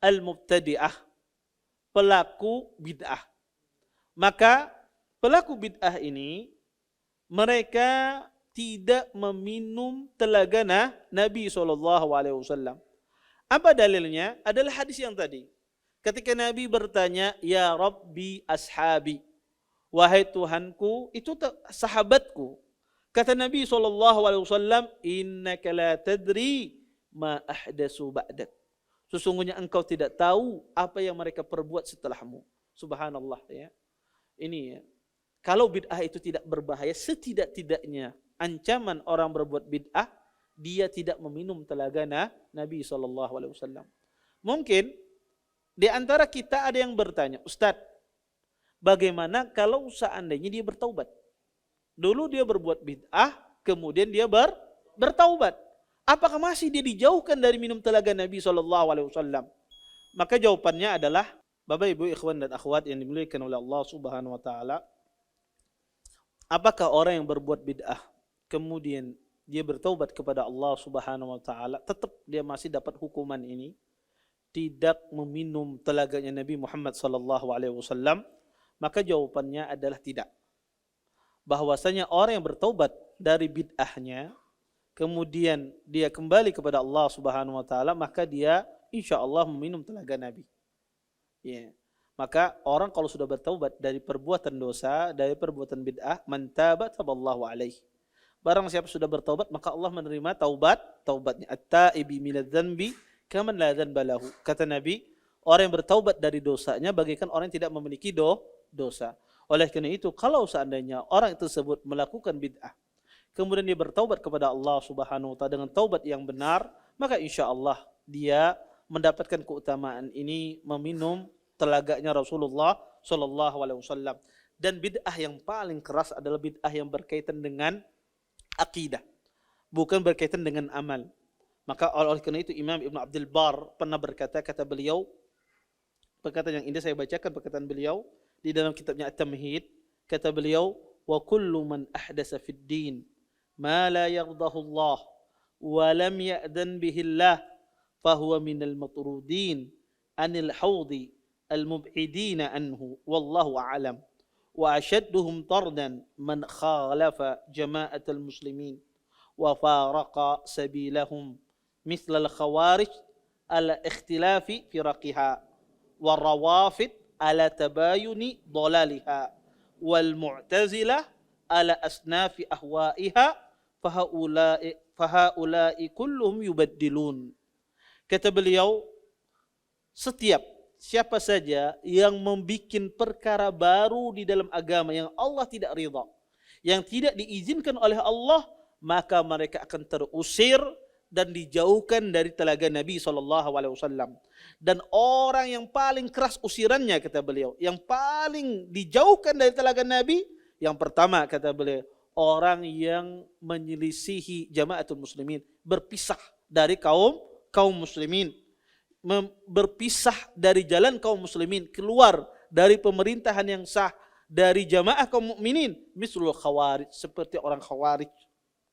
al-mubtadi'ah, pelaku bid'ah. Maka pelaku bid'ah ini mereka tidak meminum telaga Nabi sallallahu alaihi wasallam. Apa dalilnya? Adalah hadis yang tadi. Ketika Nabi bertanya, ya Rabbi ashabi. Wahai Tuhanku, itu sahabatku. Kata Nabi SAW, innaka la tadri ma ahdasu ba'dak. Sesungguhnya engkau tidak tahu apa yang mereka perbuat setelahmu. Subhanallah ya. Ini ya. Kalau bid'ah itu tidak berbahaya, setidak-tidaknya ancaman orang berbuat bid'ah, dia tidak meminum telaga Nabi SAW. Mungkin di antara kita ada yang bertanya, Ustadz, bagaimana kalau seandainya dia bertaubat? Dulu dia berbuat bid'ah, kemudian dia bertaubat. Apakah masih dia dijauhkan dari minum telaga Nabi SAW? Maka jawabannya adalah, Bapak Ibu ikhwan dan akhwat yang dimuliakan oleh Allah Subhanahu wa taala, apakah orang yang berbuat bid'ah kemudian dia bertaubat kepada Allah Subhanahu wa taala, tetap dia masih dapat hukuman ini, tidak meminum telaganya Nabi Muhammad sallallahu alaihi wasallam? Maka jawabannya adalah tidak. Bahwasanya orang yang bertaubat dari bid'ahnya kemudian dia kembali kepada Allah Subhanahu wa taala, maka dia insyaallah meminum telaga Nabi. Ya. Maka orang kalau sudah bertaubat dari perbuatan dosa, dari perbuatan bid'ah, man taba taballahu alaihi. Barang siapa sudah bertaubat, maka Allah menerima taubatnya. At-taibi minadz-dzanbi kaman la dzanba lahu. Kata Nabi, orang yang bertaubat dari dosanya bagaikan orang yang tidak memiliki dosa. Oleh karena itu, kalau seandainya orang tersebut melakukan bid'ah, kemudian dia bertaubat kepada Allah Subhanahu wa taala dengan taubat yang benar, maka insyaallah dia mendapatkan keutamaan ini, meminum telaganya Rasulullah Shallallahu Alaihi Wasallam. Dan bid'ah yang paling keras adalah bid'ah yang berkaitan dengan akidah, bukan berkaitan dengan amal. Maka oleh karena itu Imam Ibn Abdul Bar pernah berkata, kata beliau, perkataan yang indah saya bacakan perkataan beliau di dalam kitabnya At-Tamhid, kata beliau, wa kullu man ahdasa fid din ma la yardahu Allah wa lam ya'dan bihi Allah fahuwa minal matrudin anil hawdi al-mub'idin anhu wallahu a'lam wa ashadduhum tardan man khalafa jama'atal muslimin wa faraqa sabilahum مثل الخوارج على اختلاف فرقها والروافد على تباين ضلالها والمعتزلة على أصناف أهوائها فهؤلاء كلهم يبدلون. Kata beliau, siapa saja yang membuat perkara baru di dalam agama yang Allah tidak ridha, yang tidak diizinkan oleh Allah, maka mereka akan terusir dan dijauhkan dari telaga Nabi SAW. Dan orang yang paling keras usirannya, kata beliau, yang paling dijauhkan dari telaga Nabi, yang pertama kata beliau, orang yang menyelisihi jamaatul muslimin, berpisah dari kaum muslimin, berpisah dari jalan kaum muslimin, keluar dari pemerintahan yang sah, dari jamaah kaum mukminin, mislul khawarij, seperti orang khawarij,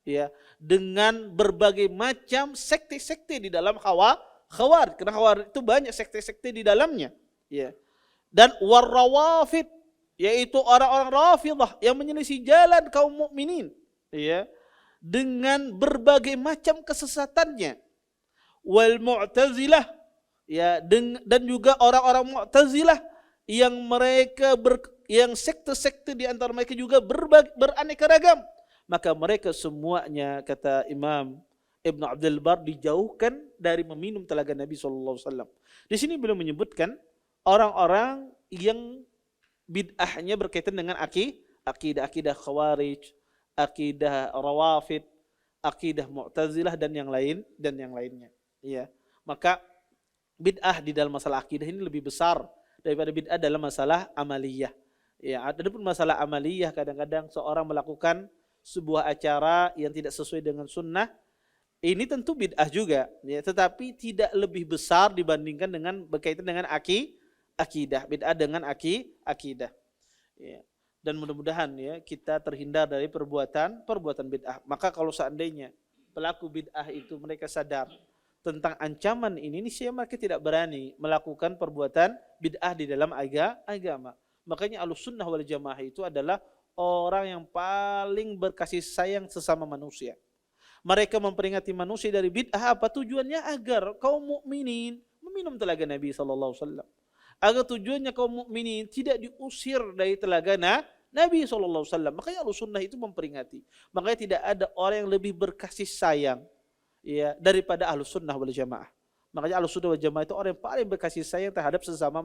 ya, dengan berbagai macam sekte-sekte di dalam khawarij, karena khawarij itu banyak sekte-sekte di dalamnya, ya. Dan warrawafid, yaitu orang-orang Rafidhah yang menyelisih jalan kaum mukminin, ya, dengan berbagai macam kesesatannya. Wal Mu'tazilah, ya, dan juga orang-orang Mu'tazilah yang mereka yang sekte-sekte di antara mereka juga beraneka ragam. Maka mereka semuanya, kata Imam Ibn Abdul Bar, dijauhkan dari meminum telaga Nabi SAW. Di sini beliau menyebutkan orang-orang yang bid'ahnya berkaitan dengan akidah khawarij, akidah rawafid, akidah mu'tazilah dan yang lainnya. Ya. Maka bid'ah di dalam masalah akidah ini lebih besar daripada bid'ah dalam masalah amaliyah. Ya, adapun masalah amaliyah, kadang-kadang seorang melakukan sebuah acara yang tidak sesuai dengan sunnah, ini tentu bid'ah juga, ya, tetapi tidak lebih besar dibandingkan dengan berkaitan dengan akidah, bid'ah dengan akidah. Ya. Dan mudah-mudahan, ya, kita terhindar dari perbuatan bid'ah. Maka kalau seandainya pelaku bid'ah itu mereka sadar tentang ancaman ini, mereka tidak berani melakukan perbuatan bid'ah di dalam agama. Makanya Ahlussunnah wal Jamaah itu adalah orang yang paling berkasih sayang sesama manusia. Mereka memperingati manusia dari bid'ah, apa tujuannya? Agar kaum mukminin meminum telaga Nabi SAW. Agar tujuannya kaum mukminin tidak diusir dari telaga Nabi SAW. Makanya Ahlussunnah itu memperingati. Makanya tidak ada orang yang lebih berkasih sayang, ya, daripada Ahlussunnah wal Jamaah. Makanya Ahlussunnah wal Jamaah itu orang yang paling berkasih sayang terhadap sesama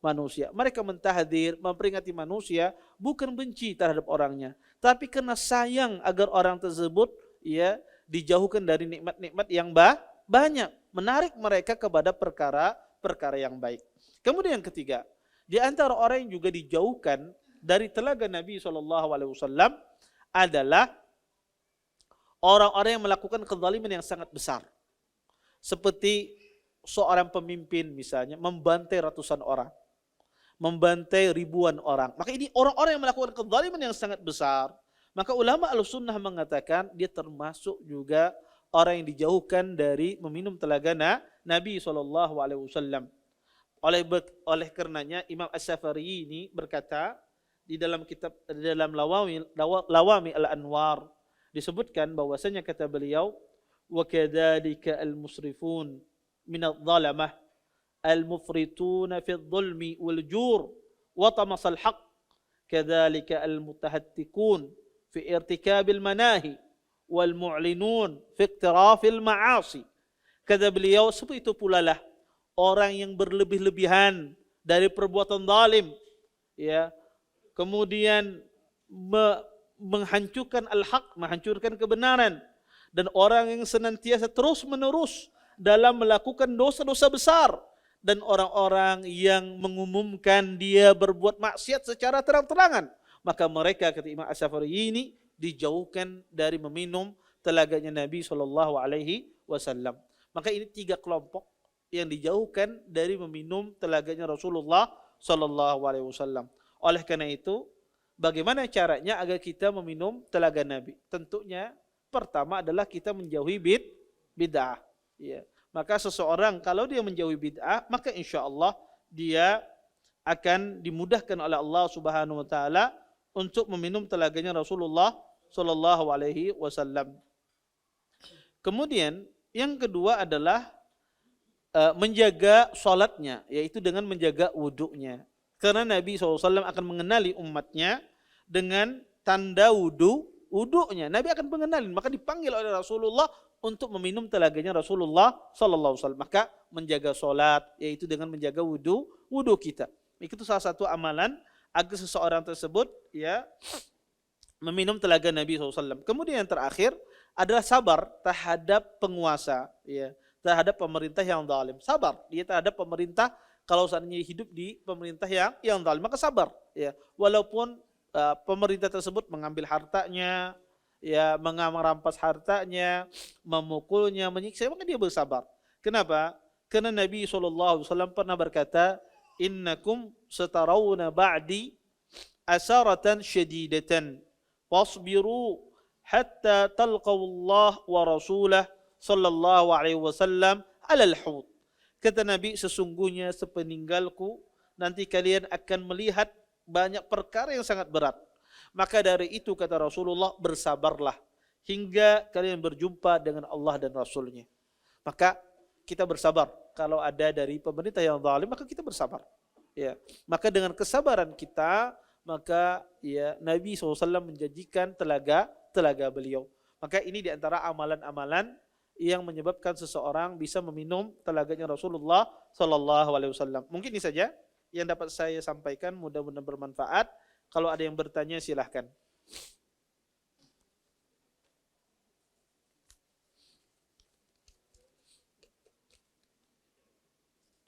manusia. Mereka mentahdir, memperingati manusia, bukan benci terhadap orangnya, tapi karena sayang agar orang tersebut, ya, dijauhkan dari nikmat-nikmat yang banyak, menarik mereka kepada perkara yang baik. Kemudian yang ketiga, di antara orang yang juga dijauhkan dari telaga Nabi SAW adalah orang-orang yang melakukan kezaliman yang sangat besar. Seperti seorang pemimpin misalnya membantai ratusan orang, membantai ribuan orang. Maka ini orang-orang yang melakukan kezaliman yang sangat besar. Maka ulama Ahlussunnah mengatakan dia termasuk juga orang yang dijauhkan dari meminum telaga Nabi SAW. Oleh karenanya Imam As-Safari ini berkata di dalam Lawami Al-Anwar, disebutkan bahwasanya, kata beliau, وَكَذَلِكَ الْمُسْرِفُونَ مِنَ الظَّلَمَةِ الْمُفْرِطُونَ فِي الظُّلْمِ وَالْجُورِ وَطَمَسَ الْحَقِّ كَذَلِكَ الْمُتَهَتِّكُونَ فِي ارْتِكَابِ الْمَنَاهِي وَالْمُعْلِنُونَ فِي اقْتِرَافِ الْمَعَاصِي. Kata beliau, seperti itu pula lah orang yang berlebih-lebihan dari perbuatan zalim, ya, kemudian menghancurkan al-haq, menghancurkan kebenaran, dan orang yang senantiasa terus-menerus dalam melakukan dosa-dosa besar, dan orang-orang yang mengumumkan dia berbuat maksiat secara terang-terangan, maka mereka kata Imam Asy-Syafi'i ini dijauhkan dari meminum telaganya Nabi Shallallahu Alaihi Wasallam. Maka ini 3 kelompok yang dijauhkan dari meminum telaganya Rasulullah Shallallahu Alaihi Wasallam. Oleh karena itu, bagaimana caranya agar kita meminum telaga Nabi? Tentunya pertama adalah kita menjauhi bid'ah. Ya. Maka seseorang kalau dia menjauhi bid'ah, maka insya Allah dia akan dimudahkan oleh Allah Subhanahu Wa Taala untuk meminum telaganya Rasulullah Shallallahu Alaihi Wasallam. Kemudian yang kedua adalah menjaga sholatnya, yaitu dengan menjaga wudhunya. Karena Nabi SAW akan mengenali umatnya dengan tanda wudhunya. Nabi akan mengenali, maka dipanggil oleh Rasulullah untuk meminum telaganya Rasulullah SAW. Maka menjaga sholat, yaitu dengan menjaga wudhu kita. Itu salah satu amalan agar seseorang tersebut ya meminum telaga Nabi SAW. Kemudian yang terakhir adalah sabar terhadap penguasa, ya, terhadap pemerintah yang zalim. Sabar dia terhadap pemerintah. Kalau seandainya hidup di pemerintah yang zalim, maka sabar, ya. Walaupun pemerintah tersebut mengambil hartanya, ya, merampas hartanya, memukulnya, menyiksa, maka dia bersabar. Kenapa? Karena Nabi SAW pernah berkata, innakum satarawna ba'di asaratan syadidatan wasbiru hatta talqawullah wa rasulah sallallahu alaihi wasallam alal hud. Kata Nabi, sesungguhnya sepeninggalku nanti kalian akan melihat banyak perkara yang sangat berat. Maka dari itu kata Rasulullah, bersabarlah hingga kalian berjumpa dengan Allah dan Rasulnya. Maka kita bersabar. Kalau ada dari pemerintah yang zalim, maka kita bersabar. Ya, maka dengan kesabaran kita, maka ya Nabi SAW menjanjikan telaga beliau. Maka ini diantara amalan-amalan yang menyebabkan seseorang bisa meminum telaganya Rasulullah SAW. Mungkin ini saja yang dapat saya sampaikan. Mudah-mudahan bermanfaat. Kalau ada yang bertanya silahkan.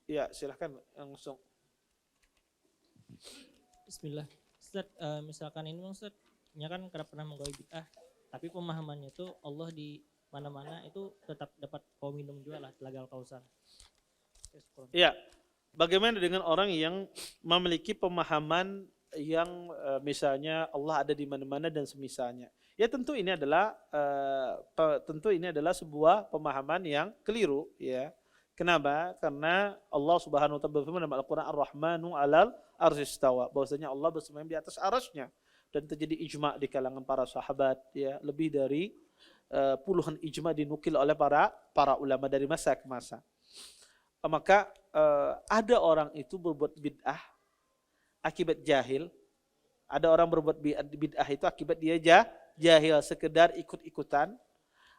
Ya, silahkan langsung. Bismillah. Ustaz, misalkan ini Ustaz, kan pernah menggawe bid'ah, tapi pemahamannya itu Allah di mana-mana itu tetap dapat kau minum juga lah telaga Al-Kautsar. Ya, bagaimana dengan orang yang memiliki pemahaman yang misalnya Allah ada di mana-mana dan semisalnya? Ya tentu ini adalah sebuah pemahaman yang keliru, ya. Kenapa? Karena Allah Subhanahu wa taala berfirman dalam Al-Qur'an Ar-Rahmanu 'alal arsy istawa, bahwasanya Allah bersemayam di atas arasy-Nya, dan terjadi ijma' di kalangan para sahabat, ya, lebih dari puluhan ijma' dinukil oleh para ulama dari masa ke masa. Maka ada orang itu berbuat bid'ah akibat jahil. Ada orang berbuat bid'ah itu akibat dia jahil, sekedar ikut-ikutan.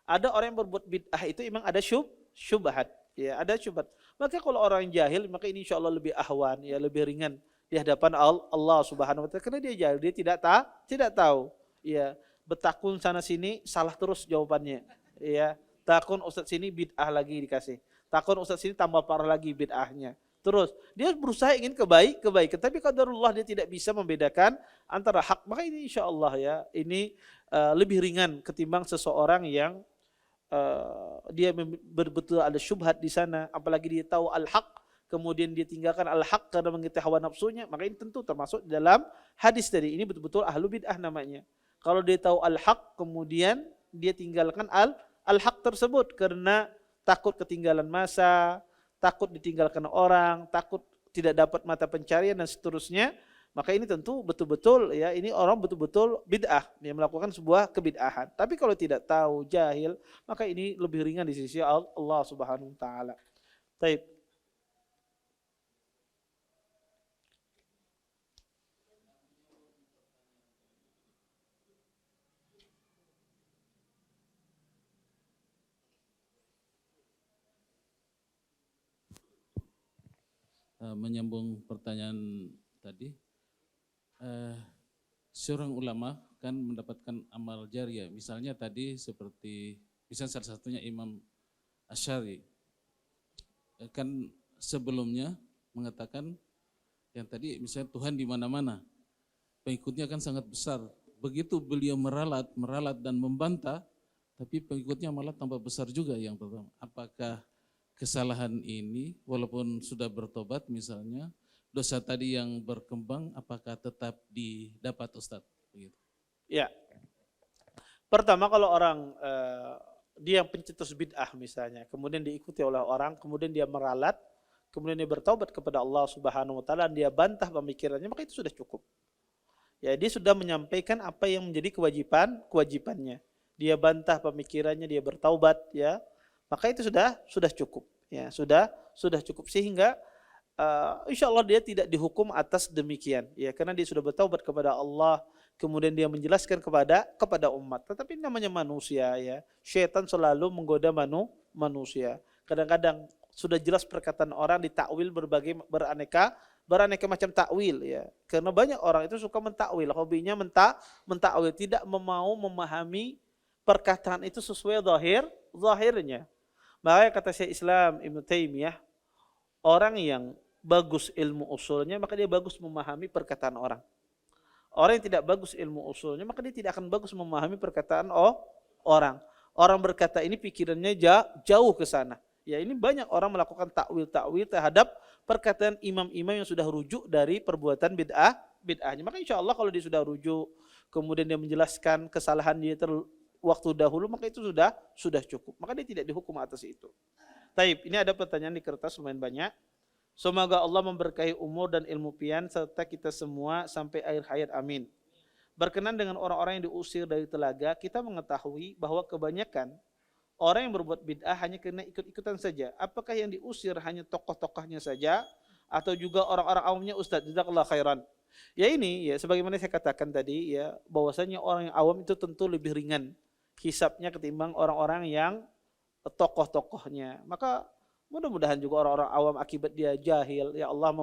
Ada orang yang berbuat bid'ah itu memang ada syubhat. Ya, ada syubhat. Maka kalau orang jahil, maka ini insya Allah lebih ahwan, ya, lebih ringan di hadapan Allah Subhanahu wa taala, karena dia jahil, dia tidak tahu. Ya, betakun sana sini salah terus jawabannya. Ya, takun ustaz sini bid'ah lagi dikasih. Takun ustaz sini tambah parah lagi bid'ahnya. Terus dia berusaha ingin kebaikan, tapi qadarullah dia tidak bisa membedakan antara hak. Maka ini insya Allah ya, ini lebih ringan ketimbang seseorang yang dia betul ada syubhat di sana, apalagi dia tahu al-haq kemudian dia tinggalkan al-haq karena mengikuti hawa nafsunya, maka ini tentu termasuk dalam hadis tadi. Ini betul-betul ahlu bid'ah namanya. Kalau dia tahu al-haq kemudian dia tinggalkan al-haq tersebut karena takut ketinggalan masa, takut ditinggalkan orang, takut tidak dapat mata pencarian dan seterusnya, maka ini tentu betul-betul ya, ini orang betul-betul bid'ah, dia melakukan sebuah kebid'ahan. Tapi kalau tidak tahu, jahil, maka ini lebih ringan di sisi Allah Subhanahu wa taala. Baik. Menyambung pertanyaan tadi, seorang ulama kan mendapatkan amal jariah, misalnya tadi seperti misalnya salah satunya Imam Asy'ari kan sebelumnya mengatakan yang tadi misalnya Tuhan di mana-mana, pengikutnya kan sangat besar. Begitu beliau meralat dan membantah, tapi pengikutnya malah tambah besar juga yang pertama. Apakah kesalahan ini walaupun sudah bertobat misalnya, dosa tadi yang berkembang apakah tetap didapat Ustadz? Begitu. Ya. Pertama kalau orang dia yang pencetus bid'ah misalnya, kemudian diikuti oleh orang, kemudian dia meralat, kemudian dia bertaubat kepada Allah Subhanahu wa taala, dan dia bantah pemikirannya, maka itu sudah cukup. Ya, dia sudah menyampaikan apa yang menjadi kewajibannya. Dia bantah pemikirannya, dia bertaubat, ya. Maka itu sudah cukup. Ya, sudah cukup sehingga insya Allah dia tidak dihukum atas demikian. Ya, karena dia sudah bertaubat kepada Allah, kemudian dia menjelaskan kepada umat. Tetapi namanya manusia, ya. Syaitan selalu menggoda manusia. Kadang-kadang sudah jelas perkataan orang ditakwil beraneka macam takwil, ya. Karena banyak orang itu suka mentakwil, hobinya mentakwil, tidak mau memahami perkataan itu sesuai zahirnya. Makanya kata Syekh Islam Ibnu Taimiyah, orang yang bagus ilmu usulnya maka dia bagus memahami perkataan orang. Orang yang tidak bagus ilmu usulnya maka dia tidak akan bagus memahami perkataan orang. Orang berkata ini pikirannya jauh ke sana. Ya, ini banyak orang melakukan takwil terhadap perkataan imam-imam yang sudah rujuk dari perbuatan bid'ahnya. Maka insya Allah kalau dia sudah rujuk, kemudian dia menjelaskan kesalahan dia waktu dahulu, maka itu sudah cukup. Maka dia tidak dihukum atas itu. Taib, ini ada pertanyaan di kertas lumayan banyak. Semoga Allah memberkahi umur dan ilmu pian serta kita semua sampai akhir hayat, amin. Berkenan dengan orang-orang yang diusir dari telaga, kita mengetahui bahwa kebanyakan orang yang berbuat bid'ah hanya karena ikut-ikutan saja. Apakah yang diusir hanya tokoh-tokohnya saja atau juga orang-orang awamnya? Ustaz, jazakallahu khairan. Ya ini, ya sebagaimana saya katakan tadi, ya bahwasanya orang yang awam itu tentu lebih ringan hisabnya ketimbang orang-orang yang tokoh-tokohnya. Maka mudah-mudahan juga orang-orang awam akibat dia jahil, ya Allah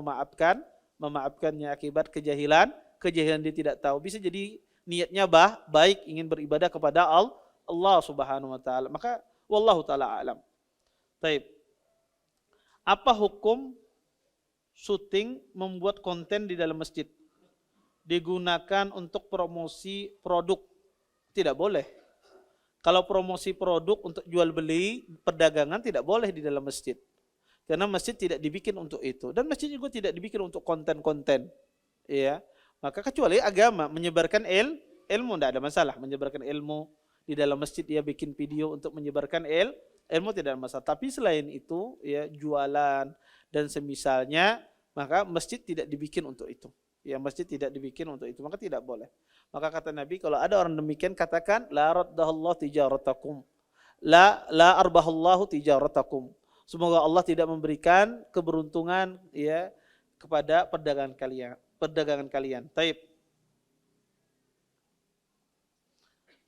memaafkannya akibat kejahilan dia tidak tahu. Bisa jadi niatnya baik, ingin beribadah kepada Allah Subhanahu wa taala. Maka wallahu taala alam. Taib. Apa hukum syuting membuat konten di dalam masjid? Digunakan untuk promosi produk? Tidak boleh. Kalau promosi produk untuk jual beli, perdagangan tidak boleh di dalam masjid. Karena masjid tidak dibikin untuk itu, dan masjid juga tidak dibikin untuk konten-konten. Ya. Maka kecuali agama menyebarkan ilmu, tidak ada masalah menyebarkan ilmu. Di dalam masjid dia bikin video untuk menyebarkan ilmu, tidak ada masalah. Tapi selain itu, ya jualan dan semisalnya, maka masjid tidak dibikin untuk itu. Ya, masjid tidak dibikin untuk itu, maka tidak boleh. Maka kata Nabi, kalau ada orang demikian katakan la raddahallahu tijaratakum. La arbahallahu tijaratakum. Semoga Allah tidak memberikan keberuntungan, ya, kepada perdagangan kalian. Taib.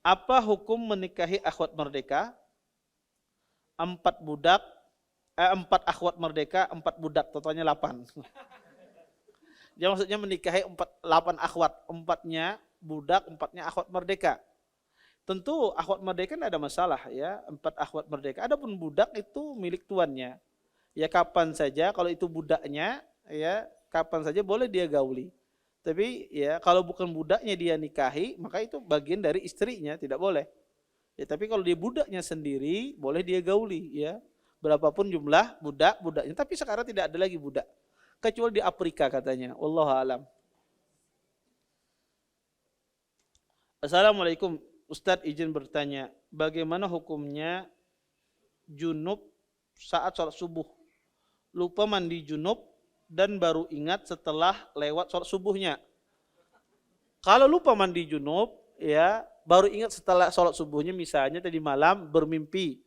Apa hukum menikahi akhwat merdeka? 4 akhwat merdeka, 4 budak, totalnya 8. Dia maksudnya menikahi 8 akhwat, 4-nya budak, 4-nya akhwat merdeka. Tentu akhwat merdeka tidak ada masalah, ya, 4 akhwat merdeka. Adapun budak itu milik tuannya. Ya kapan saja kalau itu budaknya, ya kapan saja boleh dia gauli. Tapi ya kalau bukan budaknya dia nikahi, maka itu bagian dari istrinya, tidak boleh. Ya, tapi kalau dia budaknya sendiri, boleh dia gauli, ya. Berapapun jumlah budaknya. Tapi sekarang tidak ada lagi budak, kecuali di Afrika katanya. Wallahu a'lam. Assalamualaikum, Ustadz izin bertanya, bagaimana hukumnya junub saat sholat subuh? Lupa mandi junub dan baru ingat setelah lewat sholat subuhnya. Kalau lupa mandi junub, ya baru ingat setelah sholat subuhnya, misalnya tadi malam bermimpi,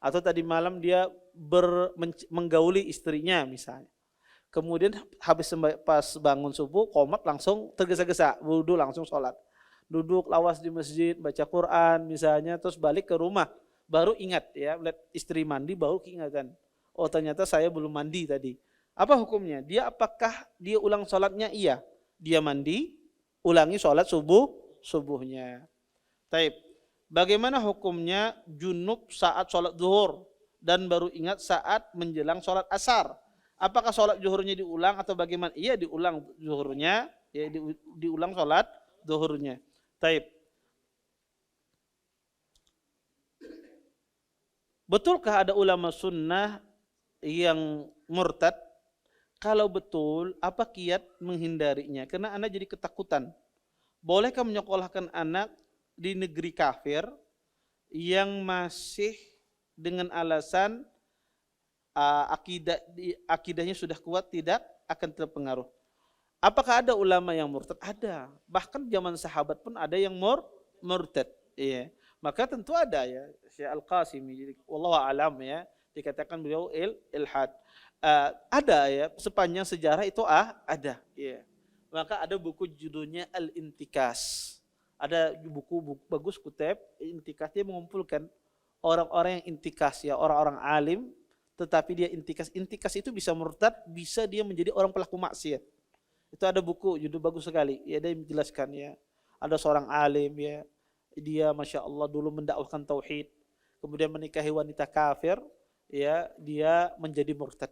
atau tadi malam dia menggauli istrinya misalnya. Kemudian habis pas bangun subuh, qomat langsung tergesa-gesa, wudu langsung sholat. Duduk lawas di masjid, baca Quran misalnya, terus balik ke rumah, baru ingat, ya lihat istri mandi, baru keingatan. Oh ternyata saya belum mandi tadi. Apa hukumnya? Apakah dia ulang sholatnya? Iya. Dia mandi, ulangi sholat subuhnya. Taib. Bagaimana hukumnya junub saat sholat zuhur dan baru ingat saat menjelang sholat asar? Apakah sholat zuhurnya diulang atau bagaimana? Iya diulang zuhurnya, ya diulang sholat zuhurnya. Taib. Betulkah ada ulama sunnah yang murtad? Kalau betul, apa kiat menghindarinya? Karena anak jadi ketakutan. Bolehkah menyekolahkan anak di negeri kafir yang masih dengan alasan akidahnya sudah kuat, tidak akan terpengaruh? Apakah ada ulama yang murtad? Ada. Bahkan zaman sahabat pun ada yang murtad. Iya. Maka tentu ada ya. Syekh Al-Qasimi, jadi wallahu a'lam ya, dikatakan beliau ilhad. Ada ya, sepanjang sejarah itu ada. Ya. Maka ada buku judulnya Al-Intikas. Ada buku bagus kutip Intikas, dia mengumpulkan orang-orang yang intikas ya, orang-orang alim tetapi dia intikas. Intikas itu bisa murtad, bisa dia menjadi orang pelaku maksiat. Itu ada buku judul bagus sekali. Ya, dia menjelaskan ya. Ada seorang alim ya, dia Masya Allah dulu mendakwahkan tauhid, kemudian menikahi wanita kafir, ya dia menjadi murtad,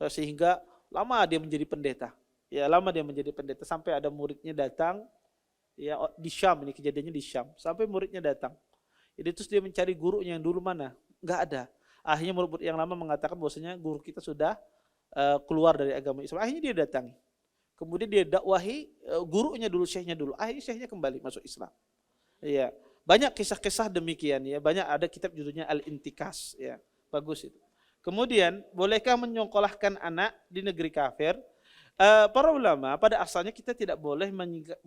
sehingga lama dia menjadi pendeta, ya lama dia menjadi pendeta sampai ada muridnya datang, ya di Syam, ini kejadiannya di Syam, sampai muridnya datang, jadi terus dia mencari gurunya yang dulu mana, nggak ada, akhirnya murid yang lama mengatakan bahwasanya guru kita sudah keluar dari agama Islam, akhirnya dia datangi, kemudian dia dakwahi gurunya dulu, syekhnya dulu, akhirnya syekhnya kembali masuk Islam. Iya, banyak kisah-kisah demikian ya, banyak ada kitab judulnya Al-Intikas ya, bagus itu. Kemudian, bolehkah menyekolahkan anak di negeri kafir? Para ulama pada asalnya kita tidak boleh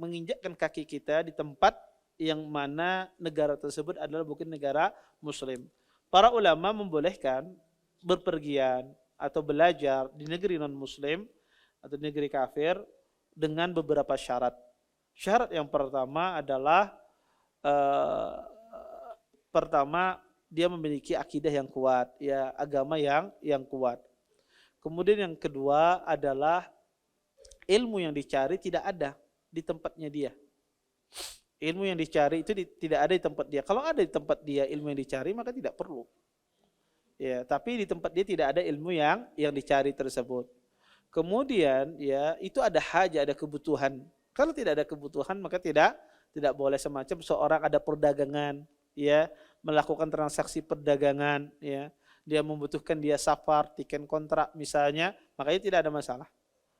menginjakkan kaki kita di tempat yang mana negara tersebut adalah bukan negara muslim. Para ulama membolehkan berpergian atau belajar di negeri non muslim atau negeri kafir dengan beberapa syarat. Syarat yang pertama adalah pertama dia memiliki akidah yang kuat, ya agama yang kuat. Kemudian yang kedua adalah ilmu yang dicari tidak ada di tempatnya dia. Ilmu yang dicari itu tidak ada di tempat dia. Kalau ada di tempat dia ilmu yang dicari maka tidak perlu. Ya, tapi di tempat dia tidak ada ilmu yang dicari tersebut. Kemudian ya itu ada hajat, ada kebutuhan. Kalau tidak ada kebutuhan maka tidak boleh, semacam seorang ada perdagangan, ya, melakukan transaksi perdagangan, ya, dia membutuhkan dia safar, tiket kontrak misalnya, makanya tidak ada masalah,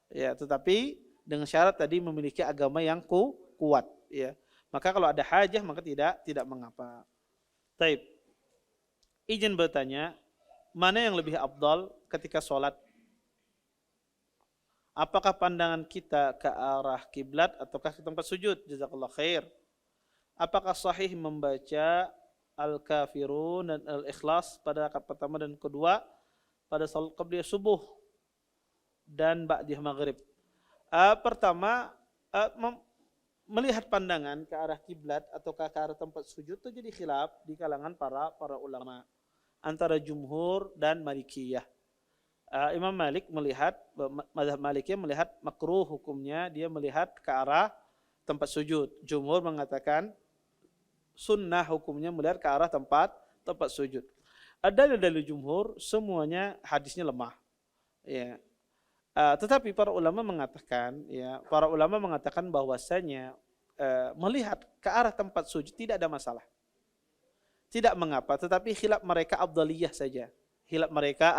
ya. Tetapi dengan syarat tadi memiliki agama yang kuat, ya. Maka kalau ada hajah maka tidak mengapa. Taib. Izin bertanya, mana yang lebih afdal ketika sholat? Apakah pandangan kita ke arah kiblat ataukah ke tempat sujud? Jazakallah khair. Apakah sahih membaca Al-Kafirun dan Al-Ikhlas pada rakaat pertama dan kedua pada salat qabliyah subuh dan ba'diyah maghrib? Pertama, melihat pandangan ke arah kiblat ataukah ke arah tempat sujud itu jadi khilaf di kalangan para ulama antara jumhur dan Malikiyah. Imam Malik melihat, mazhab Malikiyah melihat makruh hukumnya, dia melihat ke arah tempat sujud. Jumhur mengatakan sunnah hukumnya melihat ke arah tempat sujud. Ada dalil jumhur semuanya hadisnya lemah. Ya. Tetapi para ulama mengatakan bahwasanya melihat ke arah tempat sujud tidak ada masalah. Tidak mengapa, tetapi khilaf mereka afdaliyah saja. Khilaf mereka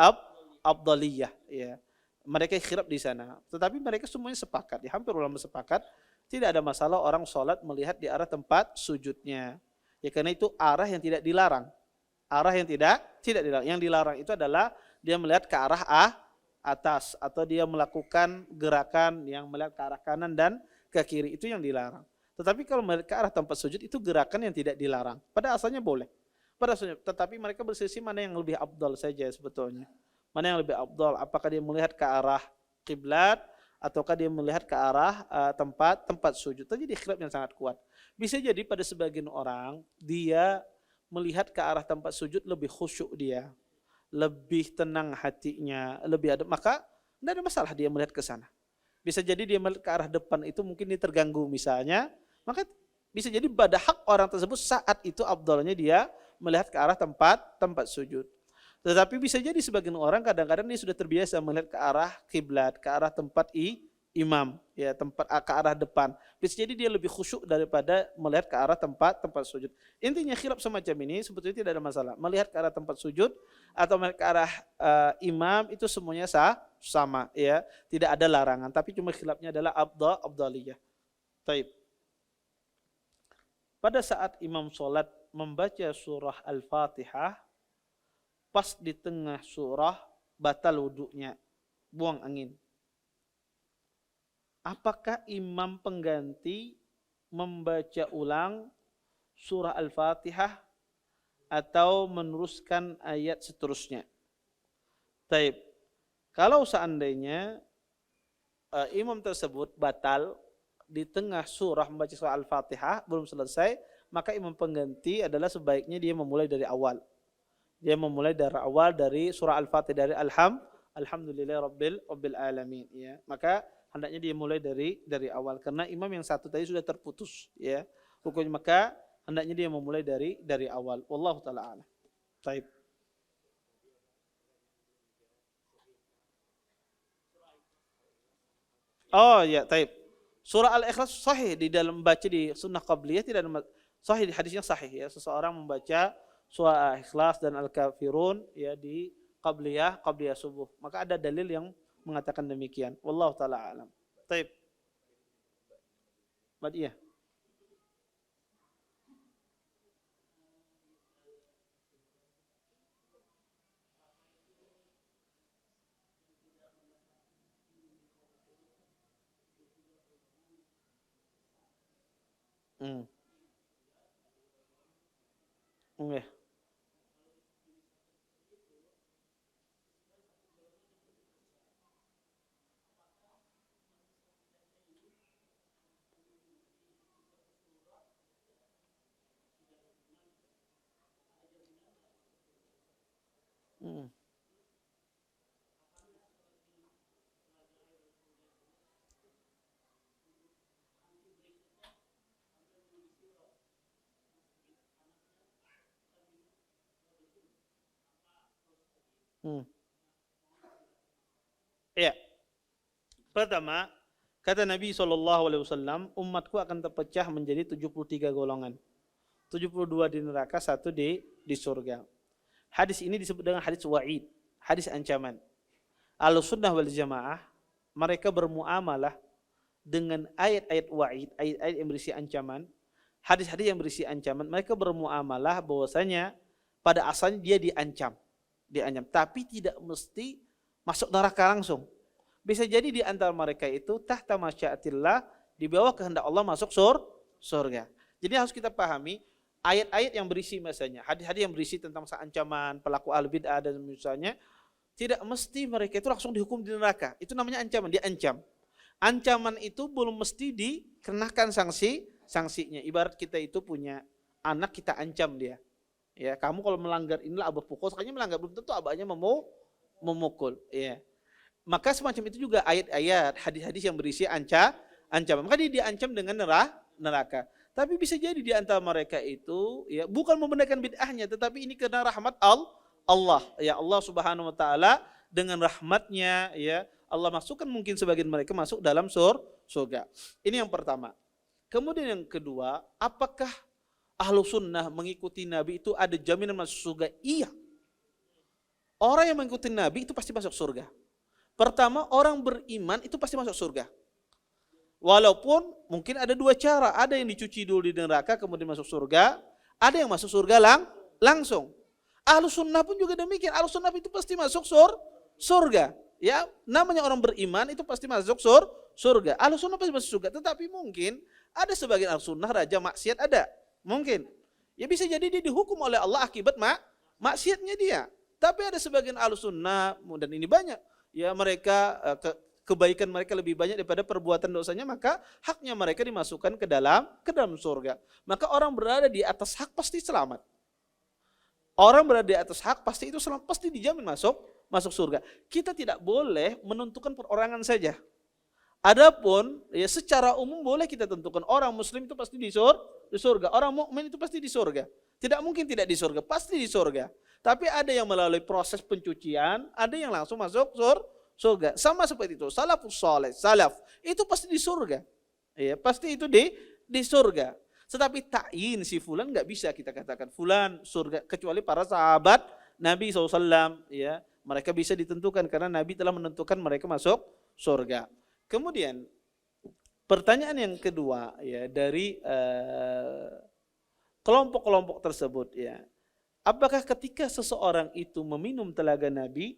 afdaliyah, ya. Mereka khilaf di sana. Tetapi mereka semuanya sepakat, ya, hampir ulama sepakat, tidak ada masalah orang sholat melihat di arah tempat sujudnya. Ya karena itu arah yang tidak dilarang. Arah yang tidak dilarang. Yang dilarang itu adalah dia melihat ke arah atas atau dia melakukan gerakan yang melihat ke arah kanan dan ke kiri, itu yang dilarang. Tetapi kalau melihat ke arah tempat sujud itu gerakan yang tidak dilarang. Pada asalnya boleh. Tetapi mereka berselisih mana yang lebih afdal saja sebetulnya. Mana yang lebih afdal? Apakah dia melihat ke arah kiblat ataukah dia melihat ke arah tempat sujud? Itu jadi khilaf yang sangat kuat. Bisa jadi pada sebagian orang dia melihat ke arah tempat sujud lebih khusyuk dia, lebih tenang hatinya, lebih ada, maka tidak ada masalah dia melihat ke sana. Bisa jadi dia melihat ke arah depan itu mungkin dia terganggu misalnya, maka bisa jadi pada hak orang tersebut saat itu afdalnya dia melihat ke arah tempat sujud. Tetapi bisa jadi sebagian orang kadang-kadang dia sudah terbiasa melihat ke arah kiblat, ke arah tempat imam, ya tempat ke arah depan. Bisa jadi dia lebih khusyuk daripada melihat ke arah tempat sujud. Intinya khilaf semacam ini sebetulnya tidak ada masalah. Melihat ke arah tempat sujud atau melihat ke arah imam itu semuanya sama, ya tidak ada larangan. Tapi cuma khilafnya adalah afdaliyah. Taib. Pada saat imam sholat membaca surah Al-Fatihah, pas di tengah surah batal wudunya, buang angin. Apakah imam pengganti membaca ulang surah Al-Fatihah atau meneruskan ayat seterusnya? Taib. Kalau seandainya imam tersebut batal di tengah surah membaca surah Al-Fatihah belum selesai, maka imam pengganti adalah sebaiknya dia memulai dari awal. Dia memulai dari awal dari surah Al-Fatihah, dari Alhamdulillah Rabbil Alamin, ya. Maka hendaknya dia mulai dari awal karena imam yang satu tadi sudah terputus, ya. Hukumnya maka hendaknya dia memulai dari awal. Wallahu taala a'lam. Baik. Oh ya, taib. Surah Al-Ikhlas sahih di dalam baca di sunnah qabliyah, tidak ada sahih, di hadisnya sahih, ya. Seseorang membaca surah Al-Ikhlas dan Al-Kafirun, ya, di qabliyah subuh. Maka ada dalil yang mengatakan demikian. Wallahu taala alam. Taib. Badiyah. Nggih. Ya. Pertama, kata Nabi SAW, umatku akan terpecah menjadi 73 golongan. 72 di neraka, 1 di surga. Hadis ini disebut dengan hadis wa'id, hadis ancaman. Ahlussunnah wal Jamaah, mereka bermuamalah dengan ayat-ayat wa'id, ayat-ayat yang berisi ancaman, hadis-hadis yang berisi ancaman. Mereka bermuamalah bahwasanya pada asalnya dia diancam, tapi tidak mesti masuk neraka langsung. Bisa jadi di antara mereka itu tahta masyiatillah, di bawah kehendak Allah masuk surga. Jadi harus kita pahami ayat-ayat yang berisi misalnya hadis-hadis yang berisi tentang ancaman pelaku al-bid'ah dan misalnya, tidak mesti mereka itu langsung dihukum di neraka. Itu namanya ancaman, diancam. Ancaman itu belum mesti dikenakan sanksinya. Ibarat kita itu punya anak, kita ancam dia. Ya, kamu kalau melanggar inilah abah pukul, sekalinya melanggar, belum tentu abahnya memukul, ya. Maka semacam itu juga ayat-ayat, hadis-hadis yang berisi ancaman. Maka dia diancam dengan neraka. Tapi bisa jadi di antara mereka itu, ya, bukan membenarkan bid'ahnya, tetapi ini karena rahmat Allah. Ya, Allah Subhanahu wa taala dengan rahmatnya, ya, Allah masukkan mungkin sebagian mereka masuk dalam surga. Ini yang pertama. Kemudian yang kedua, apakah ahlu sunnah mengikuti Nabi itu ada jaminan masuk surga? Iya. Orang yang mengikuti Nabi itu pasti masuk surga. Pertama, orang beriman itu pasti masuk surga. Walaupun mungkin ada dua cara. Ada yang dicuci dulu di neraka kemudian masuk surga. Ada yang masuk surga langsung. Ahlu sunnah pun juga demikian. Ahlu sunnah itu pasti masuk surga. Ya, namanya orang beriman itu pasti masuk surga. Ahlu sunnah pasti masuk surga. Tetapi mungkin ada sebagian ahlu sunnah raja maksiat ada. Mungkin. Ya bisa jadi dia dihukum oleh Allah akibat maksiatnya dia. Tapi ada sebagian ahlu sunnah, dan ini banyak. Ya, mereka kebaikan mereka lebih banyak daripada perbuatan dosanya, maka haknya mereka dimasukkan ke dalam surga. Maka orang berada di atas hak pasti selamat. Orang berada di atas hak pasti itu selamat, pasti dijamin masuk surga. Kita tidak boleh menentukan perorangan saja. Adapun ya secara umum boleh kita tentukan orang muslim itu pasti di surga, orang mukmin itu pasti di surga. Tidak mungkin tidak di surga, pasti di surga. Tapi ada yang melalui proses pencucian, ada yang langsung masuk surga. Sama seperti itu. Salafus saleh, salaf itu pasti di surga. Ya, pasti itu di surga. Tetapi ta'yin si fulan nggak bisa kita katakan fulan surga kecuali para sahabat Nabi SAW. Ya, mereka bisa ditentukan karena Nabi telah menentukan mereka masuk surga. Kemudian pertanyaan yang kedua ya dari kelompok-kelompok tersebut ya. Apakah ketika seseorang itu meminum telaga Nabi,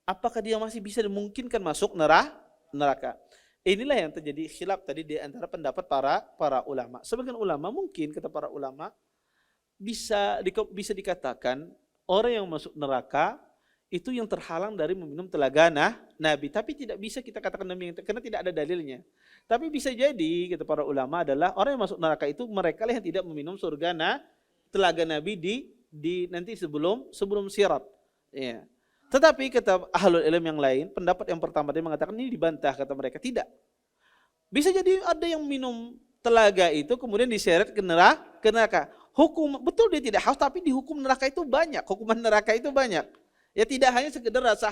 apakah dia masih bisa dimungkinkan masuk neraka? Inilah yang terjadi khilaf tadi di antara pendapat para ulama. Sebagian ulama mungkin kata para ulama bisa dikatakan orang yang masuk neraka itu yang terhalang dari meminum telaga Nabi. Tapi tidak bisa kita katakan demikian karena tidak ada dalilnya. Tapi bisa jadi kata para ulama adalah orang yang masuk neraka itu mereka yang tidak meminum surga telaga Nabi di nanti sebelum sirat. Ya. Tetapi kata ahlul ilm yang lain, pendapat yang pertama dia mengatakan ini dibantah kata mereka tidak. Bisa jadi ada yang minum telaga itu kemudian diseret ke neraka. Hukum betul dia tidak haus tapi dihukum neraka itu banyak, hukuman neraka itu banyak. Ya tidak hanya sekedar rasa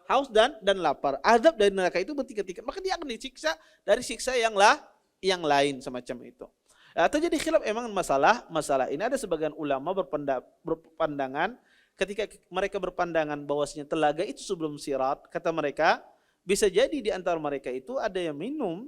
haus dan lapar. Azab dari neraka itu bertingkat-tingkat. Maka dia akan disiksa dari siksa yang lain semacam itu. Terjadi khilaf emang masalah ini. Ada sebagian ulama berpandangan ketika mereka berpandangan bahwasanya telaga itu sebelum sirat, kata mereka bisa jadi di antara mereka itu ada yang minum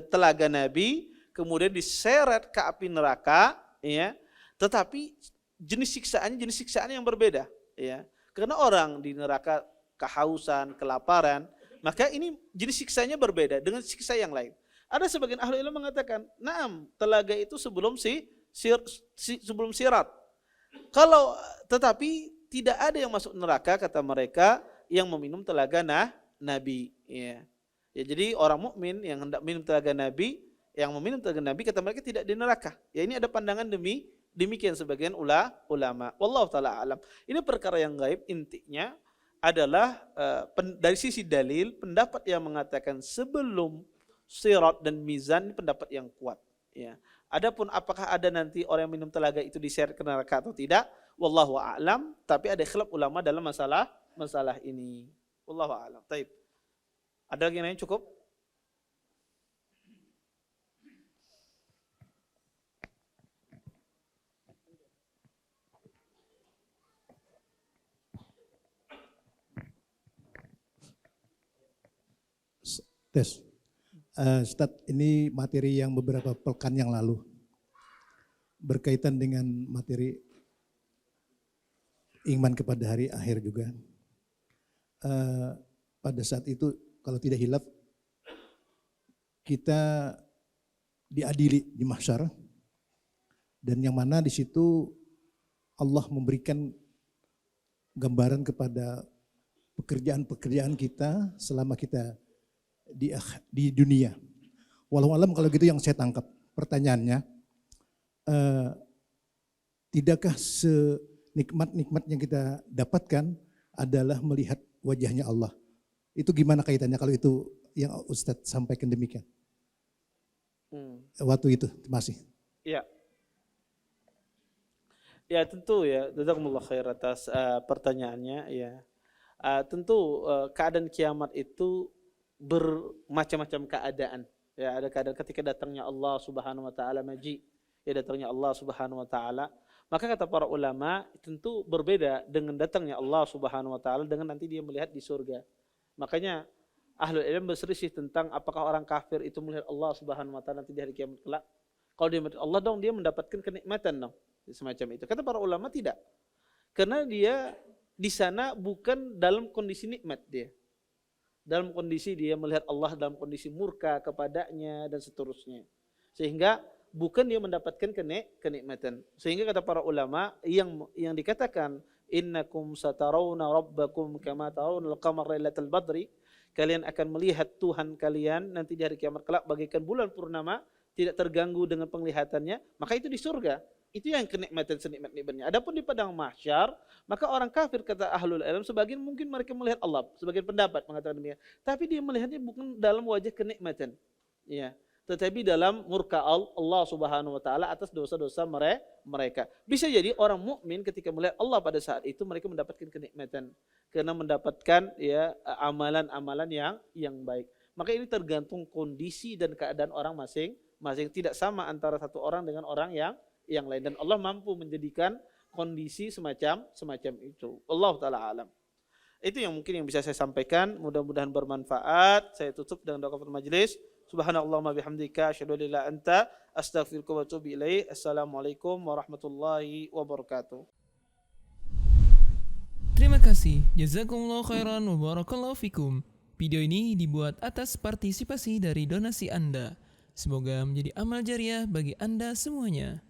telaga Nabi kemudian diseret ke api neraka, ya. Tetapi jenis siksaan yang berbeda, ya. Karena orang di neraka kehausan, kelaparan, maka ini jenis siksanya berbeda dengan siksa yang lain. Ada sebagian ahli ilmu mengatakan, "Naam, telaga itu sebelum sirat." Tetapi tidak ada yang masuk neraka kata mereka yang meminum telaga Nabi. Ya. Ya, jadi orang mukmin yang hendak minum telaga Nabi, yang meminum telaga Nabi kata mereka tidak di neraka. Ya ini ada pandangan demikian sebagian ulama. Wallahu taala alam. Ini perkara yang gaib, intinya adalah dari sisi dalil pendapat yang mengatakan sebelum sirat dan mizan ini pendapat yang kuat. Ya. Adapun apakah ada nanti orang yang minum telaga itu diseret ke neraka atau tidak, wallahu a'lam, tapi ada khilaf ulama dalam masalah ini. Wallahu a'lam. Taib. Ada lagi yang lain cukup? Tes. Ustaz, ini materi yang beberapa pekan yang lalu berkaitan dengan materi iman kepada hari akhir juga. Pada saat itu kalau tidak hilaf kita diadili di mahsyar dan yang mana di situ Allah memberikan gambaran kepada pekerjaan-pekerjaan kita selama kita di dunia. Walau alam kalau gitu yang saya tangkap pertanyaannya, tidakkah senikmat-nikmat yang kita dapatkan adalah melihat wajahnya Allah? Itu gimana kaitannya kalau itu yang Ustadz sampaikan demikian? Waktu itu, masih. Ya. Ya tentu ya, jazakumullah khair atas pertanyaannya ya. Tentu keadaan kiamat itu bermacam-macam keadaan. Ya, ada keadaan ketika datangnya Allah Subhanahu wa taala maji, ya datangnya Allah Subhanahu wa taala. Maka kata para ulama tentu berbeda dengan datangnya Allah Subhanahu wa taala dengan nanti dia melihat di surga. Makanya ahlul ilm berselisih tentang apakah orang kafir itu melihat Allah Subhanahu wa taala nanti di hari kiamat kelak. Kalau dia melihat Allah dong dia mendapatkan kenikmatan dong. Semacam itu. Kata para ulama tidak. Karena dia di sana bukan dalam kondisi nikmat dia. Dalam kondisi dia melihat Allah dalam kondisi murka kepadanya dan seterusnya. Sehingga bukan dia mendapatkan kenikmatan. Sehingga kata para ulama yang dikatakan innakum satarawna rabbakum kama tarawna al-qamara lailatal badri, kalian akan melihat Tuhan kalian nanti di hari kiamat kelak bagaikan bulan purnama, tidak terganggu dengan penglihatannya, maka itu di surga. Itu yang kenikmatan senikmat-nikmatnya. Adapun di padang mahsyar, maka orang kafir kata ahlul ilm sebagian mungkin mereka melihat Allah, sebagian pendapat mengatakan demikian. Tapi dia melihatnya bukan dalam wajah kenikmatan. Ya. tetapi dalam murka Allah Subhanahu wa taala atas dosa-dosa mereka. Bisa jadi orang mukmin ketika melihat Allah pada saat itu mereka mendapatkan kenikmatan karena mendapatkan ya amalan-amalan yang baik. Maka ini tergantung kondisi dan keadaan orang masing-masing, tidak sama antara satu orang dengan orang yang lain, dan Allah mampu menjadikan kondisi semacam itu. Allah taala alam. Itu yang mungkin yang bisa saya sampaikan, mudah-mudahan bermanfaat. Saya tutup dengan doa kafaratul majelis. Subhanallahumma bihamdika asyhadu an la ilaha illa anta astaghfiruka wa atubu ilaik. Assalamualaikum warahmatullahi wabarakatuh. Terima kasih. Jazakumullah khairan wa barakallahu fikum. Video ini dibuat atas partisipasi dari donasi Anda. Semoga menjadi amal jariah bagi Anda semuanya.